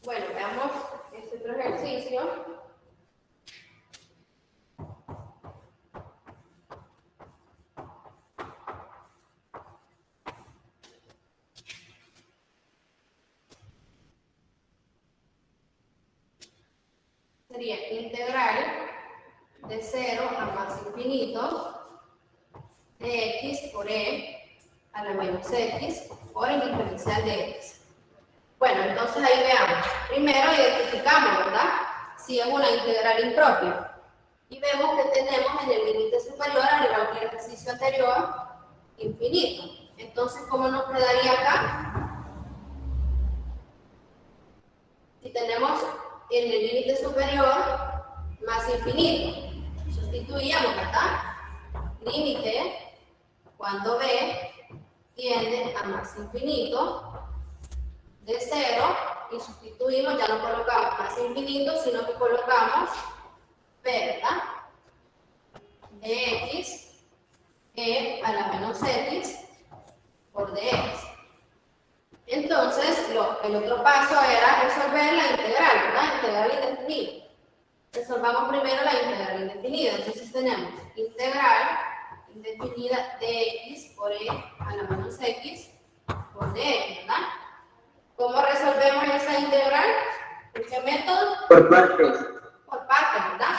Bueno, veamos este otro ejercicio. Sería integral de 0 a más infinito de x por e a la menos x por el diferencial de x. Bueno, entonces ahí veamos. Primero identificamos, ¿verdad? Si es una integral impropia. Y vemos que tenemos en el límite superior, al igual que el ejercicio anterior, infinito. Entonces, ¿cómo nos quedaría acá? Si tenemos en el límite superior más infinito. Sustituíamos, ¿verdad? Límite cuando b tiende a más infinito de 0 y sustituimos, ya no colocamos más infinito, sino que colocamos b, ¿verdad? De x e a la menos x por dx. Entonces, el otro paso era resolver la integral, ¿verdad? Integral indefinida. Resolvamos primero la integral indefinida. Entonces tenemos integral indefinida de x por e a la menos x por dx, ¿verdad? ¿Cómo resolvemos esa integral? ¿Por qué método? Por partes. Por partes, ¿verdad?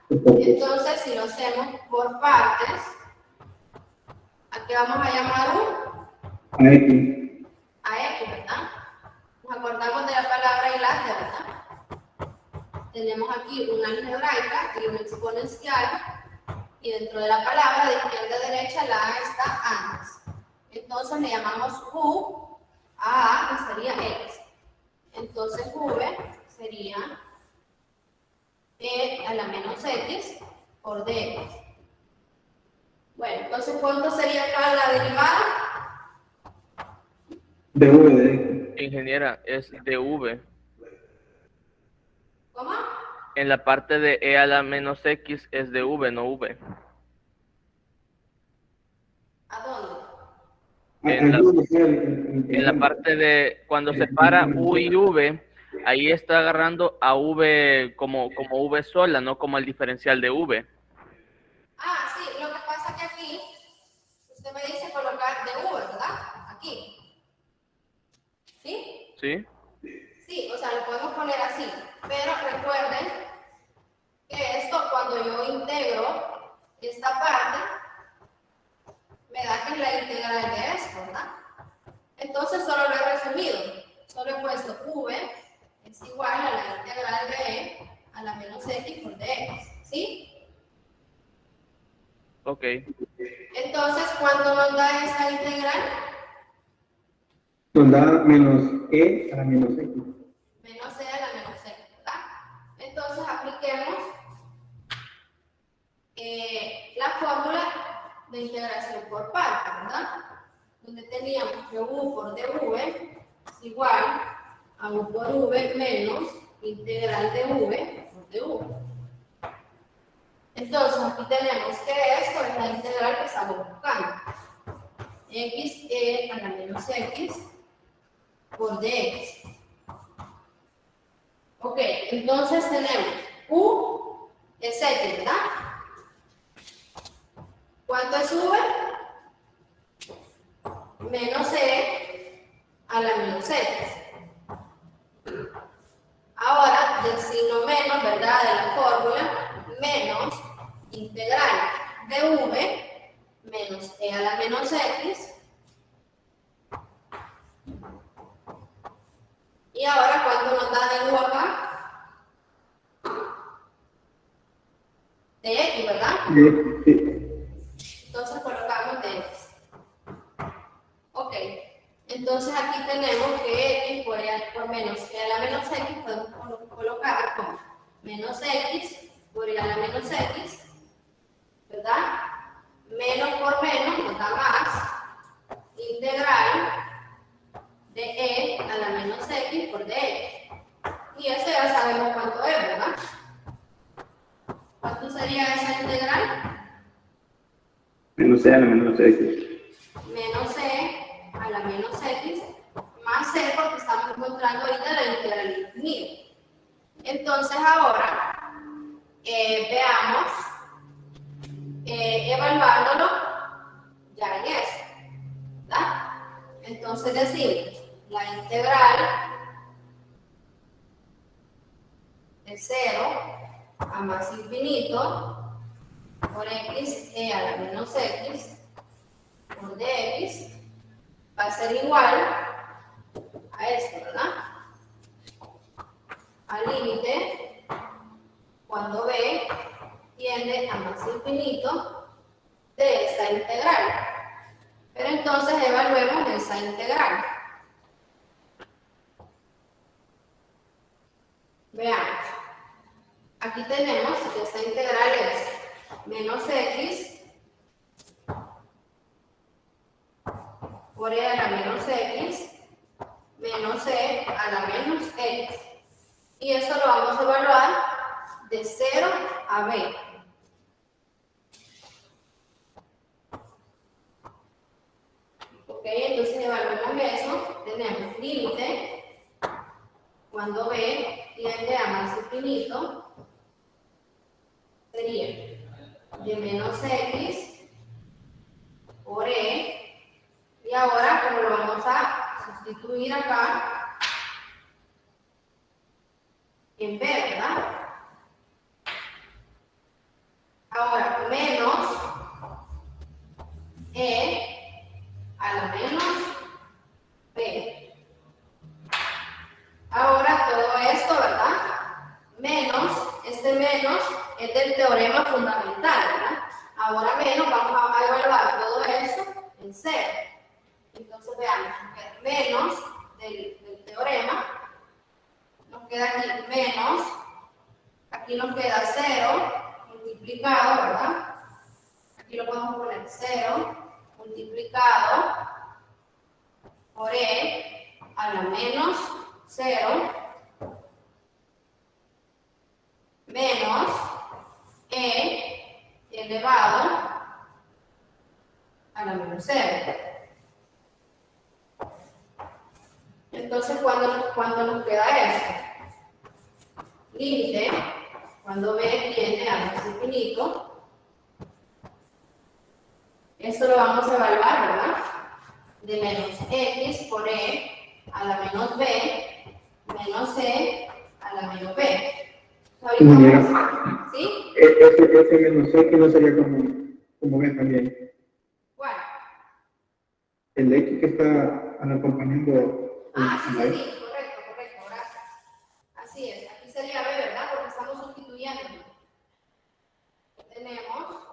Entonces, si lo hacemos por partes, ¿a qué vamos a llamar u? A X. A x, ¿verdad? Nos acordamos de la palabra enlace, ¿verdad? Tenemos aquí una algebraica y una exponencial, y dentro de la palabra de izquierda a derecha la A está antes. Entonces le llamamos u a A, que sería x. Entonces v sería e a la menos x por dx. Bueno, entonces ¿cuánto sería acá la derivada? De V de X. Ingeniera, es de v. ¿Cómo? En la parte de e a la menos x es de v, no v. ¿A dónde? En la parte de cuando separa u y v, ahí está agarrando a v como v sola, no como el diferencial de v. Ah, sí, lo que pasa que aquí, usted me dice colocar de v, ¿verdad? Aquí. ¿Sí? ¿Sí? Sí, o sea, lo podemos poner así. Pero recuerden que esto, cuando yo integro esta parte, me da que es la integral de esto, ¿verdad? Entonces solo lo he resumido. Solo he puesto v es igual a la integral de e a la menos x por dx. ¿Sí? Ok. Entonces, ¿cuánto nos da esa integral? Nos da menos E a la menos X. Menos e a la menos x, ¿verdad? Entonces, apliquemos la fórmula de integración por partes, ¿verdad? Donde teníamos que u por dv es igual a u por v menos integral de v por dv. Entonces, aquí tenemos que esto es la integral que estamos buscando. X e a la menos x por dx. Ok, entonces tenemos u es x, ¿verdad? ¿Cuánto es v? Menos e a la menos x. Ahora, del signo menos, ¿verdad? De la fórmula, menos integral de v menos e a la menos x. Y ahora, ¿cuánto nos da de u acá? De x, ¿verdad? Sí. Entonces colocamos de x. Ok. Entonces aquí tenemos que x por menos e a la menos x podemos colocar como menos x por e a la menos x, ¿verdad? Menos por menos nos da más integral de e a la menos x por dx. Y eso ya sabemos cuánto es, ¿verdad? ¿Cuánto sería esa integral? Menos E a la menos X. Menos e a la menos x más c, porque estamos encontrando ahorita la integral infinita. Entonces ahora veamos, evaluándolo ya en eso, ¿verdad? Entonces decimos, la integral de 0 a más infinito por x e a la menos x por dx va a ser igual a esto, ¿verdad? Al límite cuando b tiende a más infinito de esta integral. Pero entonces evaluemos esa integral. Veamos. aquí tenemos que esta integral es menos x por e a la menos x menos e a la menos x. Y esto lo vamos a evaluar de 0 a b. Ok, entonces evaluamos eso. Tenemos límite cuando b tiende a más infinito, sería de menos x por e. Y ahora, como lo vamos a sustituir acá en b, ¿verdad? Ahora, menos e a la menos b. Ahora, todo esto, ¿verdad? Menos, este menos es del teorema fundamental, ¿verdad? Ahora menos, vamos a evaluar todo eso en 0. Entonces veamos, menos del teorema, nos queda aquí menos, aquí nos queda 0 multiplicado, ¿verdad? Aquí lo podemos poner 0 multiplicado por e a la menos 0 menos e elevado a la menos 0. Entonces, ¿cuándo nos queda esto? Límite, cuando b tiende a más infinito. Esto lo vamos a evaluar, ¿verdad? De menos x por e a la menos b menos c a la menos b. ¿Sí? Ese menos x no sería como b también. ¿Cuál? El x que está acompañando. Sí, correcto, gracias. Así es, aquí sería b, ¿verdad? Porque estamos sustituyendo. Tenemos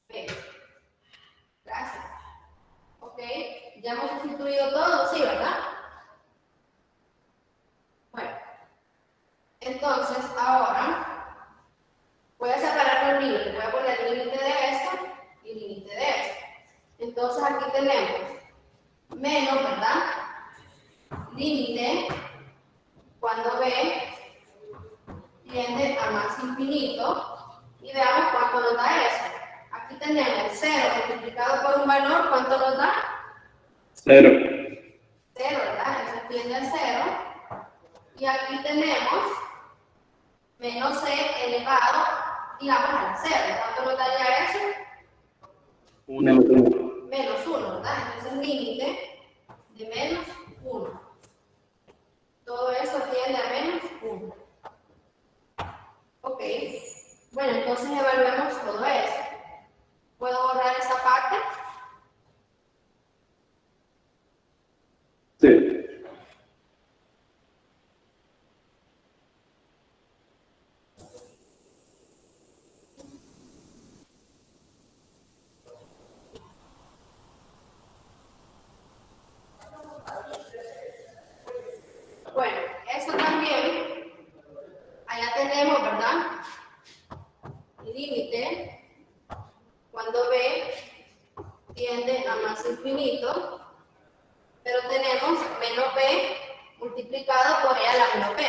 b. Gracias. Ok, ya hemos sustituido todo, sí, ¿verdad? Bueno, entonces ahora voy a separar los límites. Voy a poner límite de esto y límite de esto. Entonces aquí tenemos menos, ¿verdad? Límite cuando b tiende a más infinito y veamos cuánto nos da eso. Aquí tenemos 0 multiplicado por un valor, ¿cuánto nos da? 0. 0, ¿verdad? Eso tiende a 0. Y aquí tenemos menos c elevado, digamos, a la 0. ¿Cuánto nos daría eso? 1. Menos 1, ¿verdad? Entonces límite de menos 1. Todo eso tiende a menos 1. Ok. Bueno, entonces evaluemos todo eso. ¿Puedo borrar esa parte? Sí. Bueno, eso también, allá tenemos, ¿verdad? Límite, cuando b tiende a más infinito, pero tenemos menos b multiplicado por e a la menos b.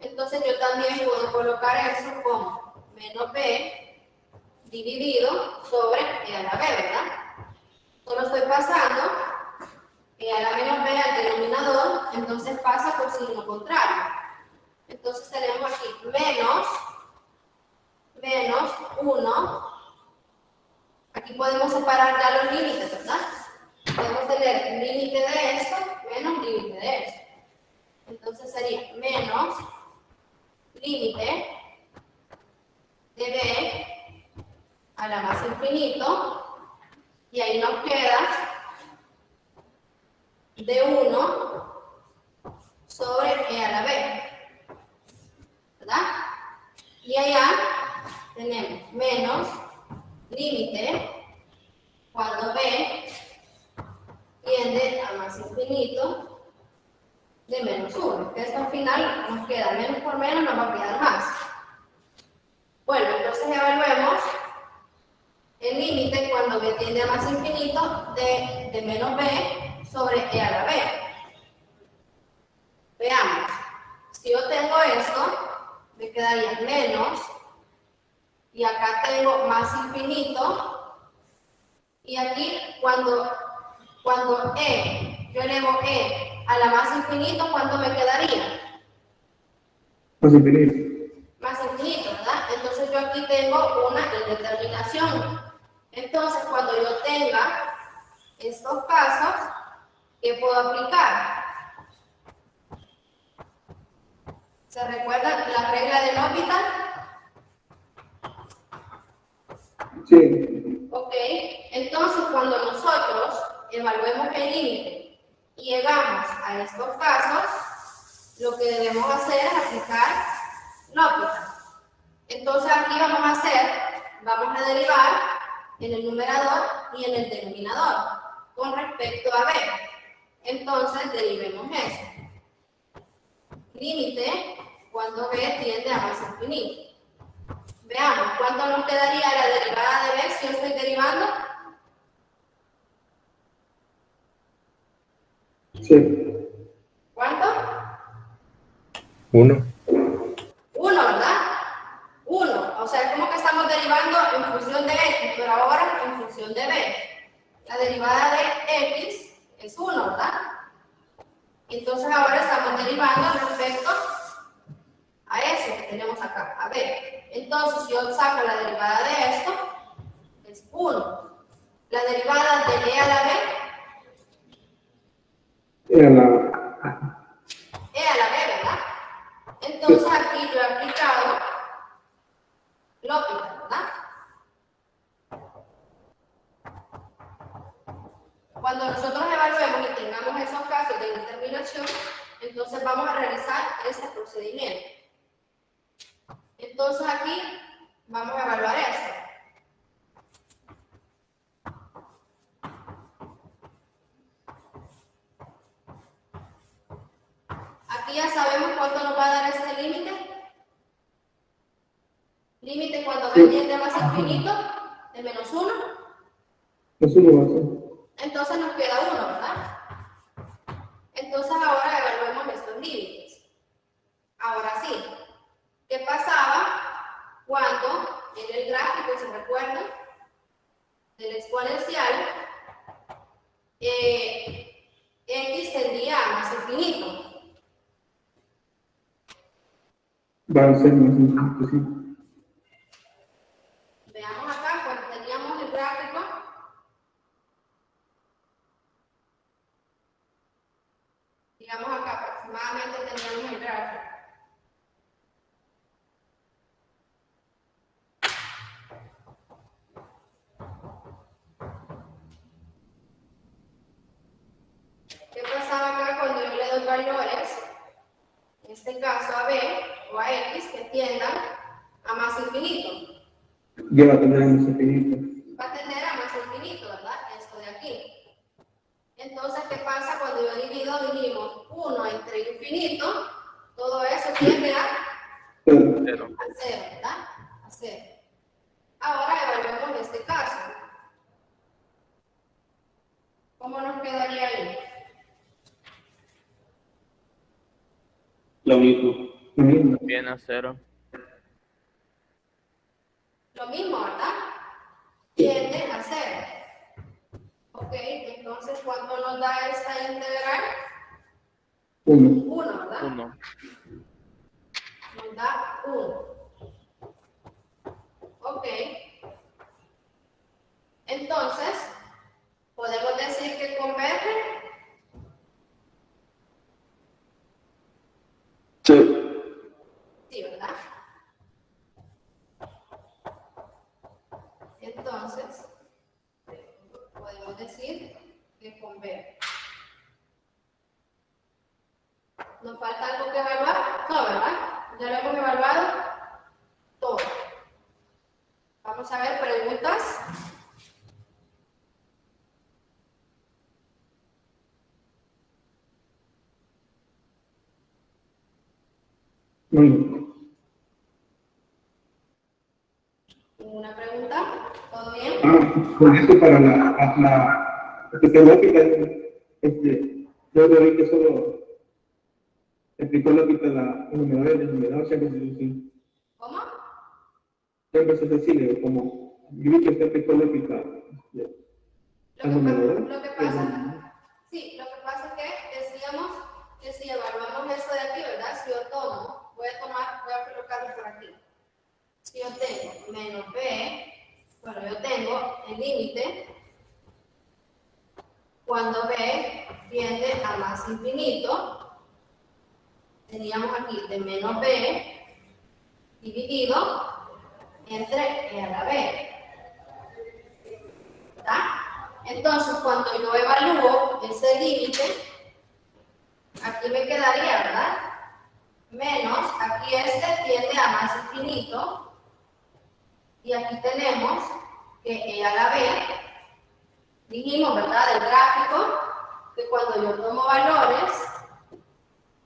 Entonces yo también puedo colocar eso como menos b dividido sobre e a la b, ¿verdad? Solo estoy pasando e a la menos b al denominador, entonces pasa por signo contrario. Entonces tenemos aquí menos 1. Aquí podemos separar ya los límites, ¿verdad? Podemos tener límite de esto menos límite de esto. Entonces sería menos límite de b a la más infinito. Y ahí nos queda de 1 sobre e a la b, ¿verdad? Y allá tenemos menos límite cuando b tiende a más infinito de menos 1, que esto al final nos queda menos por menos, nos va a quedar más. Bueno, entonces evaluemos el límite cuando b tiende a más infinito de menos b sobre e a la b. Veamos, si yo tengo esto, me quedaría menos, y acá tengo más infinito, y aquí cuando yo elevo e a la más infinito, ¿cuánto me quedaría? Más infinito. Más infinito, ¿verdad? Entonces yo aquí tengo una indeterminación. Entonces cuando yo tenga estos casos, ¿qué puedo aplicar? ¿Se recuerdan la regla del L'Hopital? Sí. Ok, entonces cuando nosotros evaluemos el límite y llegamos a estos casos, lo que debemos hacer es aplicar L'Hopital. Entonces aquí vamos a derivar en el numerador y en el denominador con respecto a b. Entonces derivemos eso. Límite cuando b tiende a más infinito. Veamos, ¿cuánto nos quedaría la derivada de b si yo estoy derivando? Sí. ¿Cuánto? 1. 1, ¿verdad? 1. O sea, es como que estamos derivando en función de x, pero ahora en función de b. La derivada de x es 1, ¿verdad? Entonces ahora estamos derivando respecto a eso que tenemos acá, a b. Entonces, si yo saco la derivada de esto, es 1. La derivada de e a la b, Era la... e a la b, ¿verdad? Entonces aquí yo he aplicado L'Hopital, ¿verdad? Cuando nosotros evaluemos y tengamos esos casos de indeterminación, entonces vamos a realizar este procedimiento. Entonces aquí vamos a evaluar esto. Aquí ya sabemos cuánto nos va a dar este límite. Límite cuando b tiende a más infinito, de menos 1. Es 1 va a ser. Entonces nos queda 1, ¿verdad? Entonces ahora evaluemos estos límites. Ahora sí, ¿qué pasaba cuando en el gráfico, se recuerdan, del exponencial, x tendía a más infinito? Va a ser más infinito, sí. Veamos acá, cuando teníamos el gráfico, digamos acá, aproximadamente teníamos el gráfico. ¿Qué pasaba acá cuando yo le doy valores, en este caso a b o a x, que tiendan a más infinito? Ya va a tener más infinito. Va a tender a más infinito, ¿verdad? Esto de aquí. Entonces, ¿qué pasa cuando yo dijimos 1 entre infinito? Todo eso tiende a 0. 0. 0, ¿verdad? A 0. Ahora evaluemos este caso. ¿Cómo nos quedaría ahí? Lo mismo. Lo mismo. Bien a 0. Lo mismo, ¿verdad? Tiende a 0. Ok, entonces, ¿cuánto nos da esta integral? 1. 1, ¿verdad? 1. Nos da 1. Ok. Entonces, ¿podemos decir que convergen? Sí. Sí, ¿verdad? Entonces, podemos decir que convergen. ¿Nos falta algo que evaluar? No, ¿verdad? Ya lo hemos evaluado todo. Vamos a ver preguntas. Muy bien. ¿Una pregunta? ¿Todo bien? Con esto para la epidemiológica, yo creo que solo epidemiológica la enfermedad, o sea, sí. ¿Cómo? Siempre es sencillo, como yo vi que está epidemiológica. Lo que pasa, sí, lo que pasa es que decíamos que si evaluamos esto de aquí, ¿verdad? Si yo tomo, voy a colocarlo por aquí. Si yo tengo menos b, bueno, yo tengo el límite cuando b tiende a más infinito, teníamos aquí de menos b dividido entre e a la b. ¿Verdad? Entonces, cuando yo evalúo ese límite, aquí me quedaría, ¿verdad? Menos, aquí este tiende a más infinito, y aquí tenemos que e a la b, dijimos, ¿verdad? Del gráfico, que cuando yo tomo valores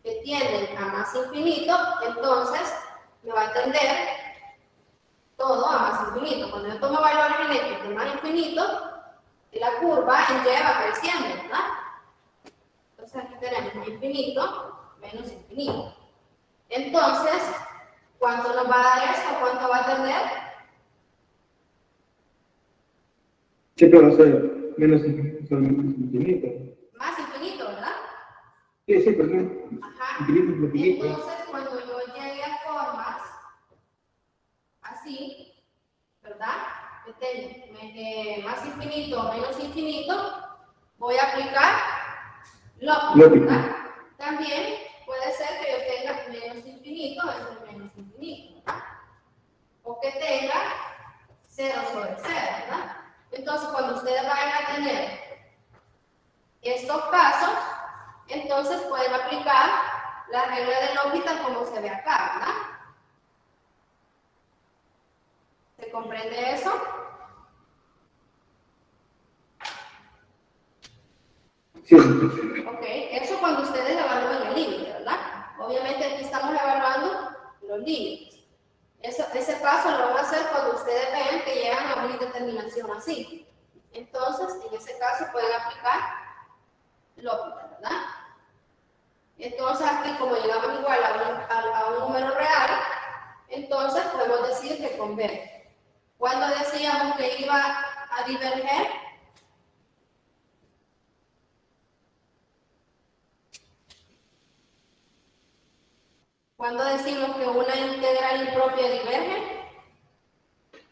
que tienden a más infinito, entonces me va a tender todo a más infinito. Cuando yo tomo valores en X de más infinito, la curva en Y va creciendo, ¿verdad? Entonces aquí tenemos infinito menos infinito. Entonces, ¿cuánto nos va a dar esto? ¿Cuánto va a tender? Siempre va a ser menos infinito. Más infinito, ¿verdad? Sí, sí, perdón. Ajá. Infinito. Entonces, cuando yo llegue a formas así, ¿verdad? Más infinito o menos infinito, voy a aplicar lógica, ¿verdad? También puede ser que yo tenga menos infinito entre menos infinito, ¿verdad? O que tenga 0 sobre 0, ¿verdad? Entonces, cuando ustedes vayan a tener estos casos, entonces pueden aplicar la regla de L'Hopital como se ve acá, ¿verdad? ¿Se comprende eso? Sí. Ok, eso cuando ustedes evalúan el límite, ¿verdad? Obviamente aquí estamos evaluando los límites. Ese paso lo van a hacer cuando ustedes vean que llegan a una indeterminación así. Entonces, en ese caso pueden aplicar L'Hopital, ¿verdad? Entonces aquí, como llegamos igual a un número real, entonces podemos decir que converge. Cuando decíamos que iba a diverger, cuando decimos que una integral impropia diverge,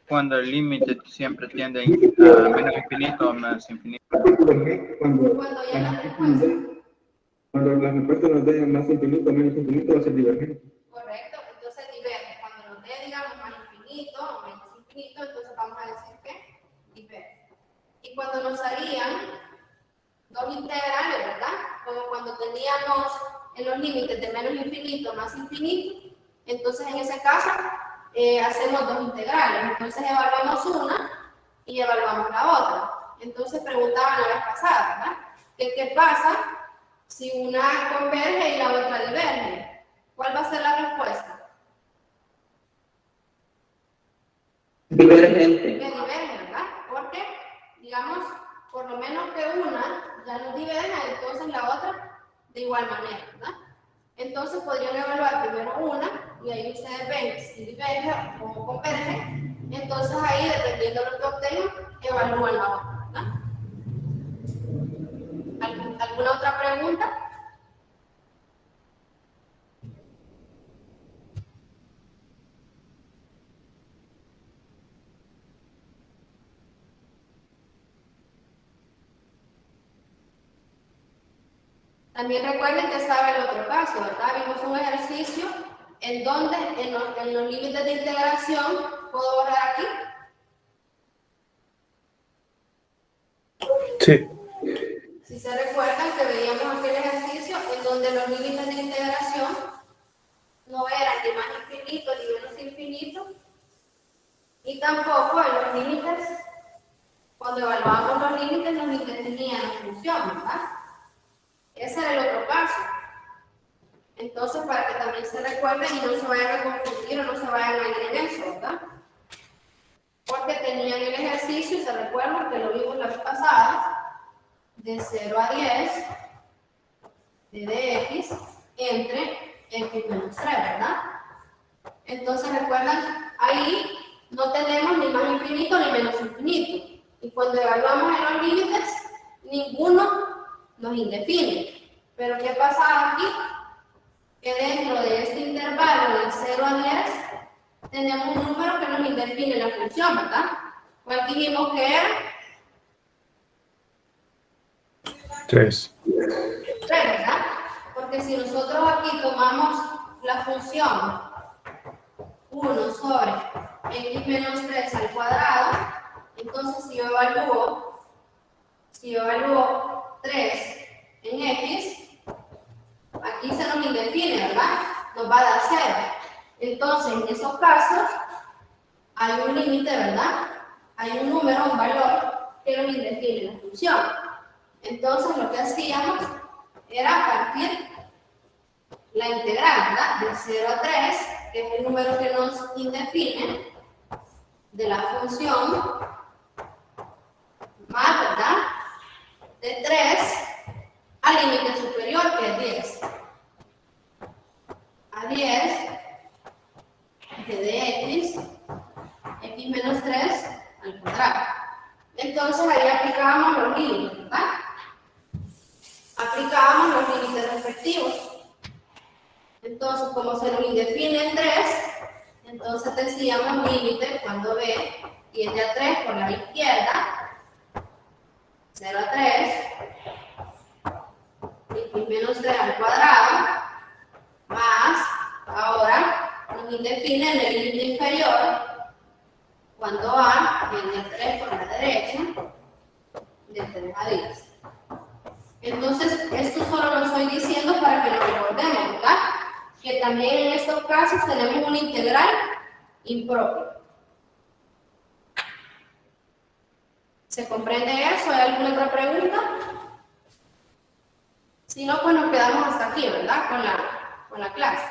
cuando el límite siempre tiende a menos infinito o más infinito. cuando ya la respuesta. Cuando la respuesta nos dé más infinito o menos infinito, va a ser divergente. Correcto, entonces diverge. Cuando nos dé, digamos, más infinito o menos infinito, entonces vamos a decir que diverge. Y cuando nos salían dos integrales, ¿verdad? Como cuando teníamos en los límites de menos infinito más infinito, entonces en ese caso hacemos dos integrales. Entonces evaluamos una y evaluamos la otra. Entonces preguntaban la vez pasada, ¿verdad? ¿Qué pasa si una converge y la otra diverge? ¿Cuál va a ser la respuesta? Divergente. Que diverge, ¿verdad? Porque, digamos, por lo menos que una ya no diverge, entonces la otra de igual manera, ¿verdad? Entonces podrían evaluar primero una y ahí ustedes ven si diverge o converge. Entonces ahí, dependiendo de lo que obtengan, evalúan la otra, ¿verdad? ¿Alguna otra pregunta? También recuerden que estaba el otro caso, ¿verdad? Vimos un ejercicio en donde en los límites de integración, ¿puedo borrar aquí? Sí. Si se recuerdan que veíamos aquel ejercicio en donde los límites de integración no eran ni más infinito ni menos infinito, y tampoco en los límites, cuando evaluábamos los límites, nos intervenían la función, ¿verdad? Ese era el otro caso. Entonces, para que también se recuerden y no se vayan a confundir o no se vayan a ir en eso, ¿verdad? Porque tenían el ejercicio y se recuerdan que lo vimos la vez pasada, de 0 a 10 de dx entre x menos 3, ¿verdad? Entonces, recuerdan, ahí no tenemos ni más infinito ni menos infinito. Y cuando evaluamos en los límites, ninguno nos indefine. Pero ¿qué pasa aquí? Que dentro de este intervalo de 0 a 10 tenemos un número que nos indefine la función, ¿verdad? ¿Cuál dijimos que era? 3. 3, ¿verdad? Porque si nosotros aquí tomamos la función 1 sobre x menos 3 al cuadrado, entonces si yo evalúo 3 en x, aquí se nos indefine, ¿verdad? Nos va a dar 0. Entonces, en esos casos, hay un límite, ¿verdad? Hay un número, un valor que nos indefine la función. Entonces, lo que hacíamos era partir la integral, ¿verdad? De 0 a 3, que es el número que nos indefine, de la función, más, ¿verdad? De 3 al límite superior, que es 10. A 10 de x menos 3 al cuadrado. Entonces ahí aplicábamos los límites, ¿verdad? Aplicábamos los límites respectivos. Entonces, como se nos indefine en 3, entonces decíamos límite cuando b tiende a 3 por la izquierda, 0 a 3, x menos 3 al cuadrado, más, ahora nos indefine en el límite inferior, cuando a tiende a 3 por la derecha, de 3 a 10. Entonces, esto solo lo estoy diciendo para que lo recordemos, ¿verdad? Que también en estos casos tenemos una integral impropia. ¿Se comprende eso? ¿Hay alguna otra pregunta? Si no, pues nos quedamos hasta aquí, ¿verdad? Con la clase.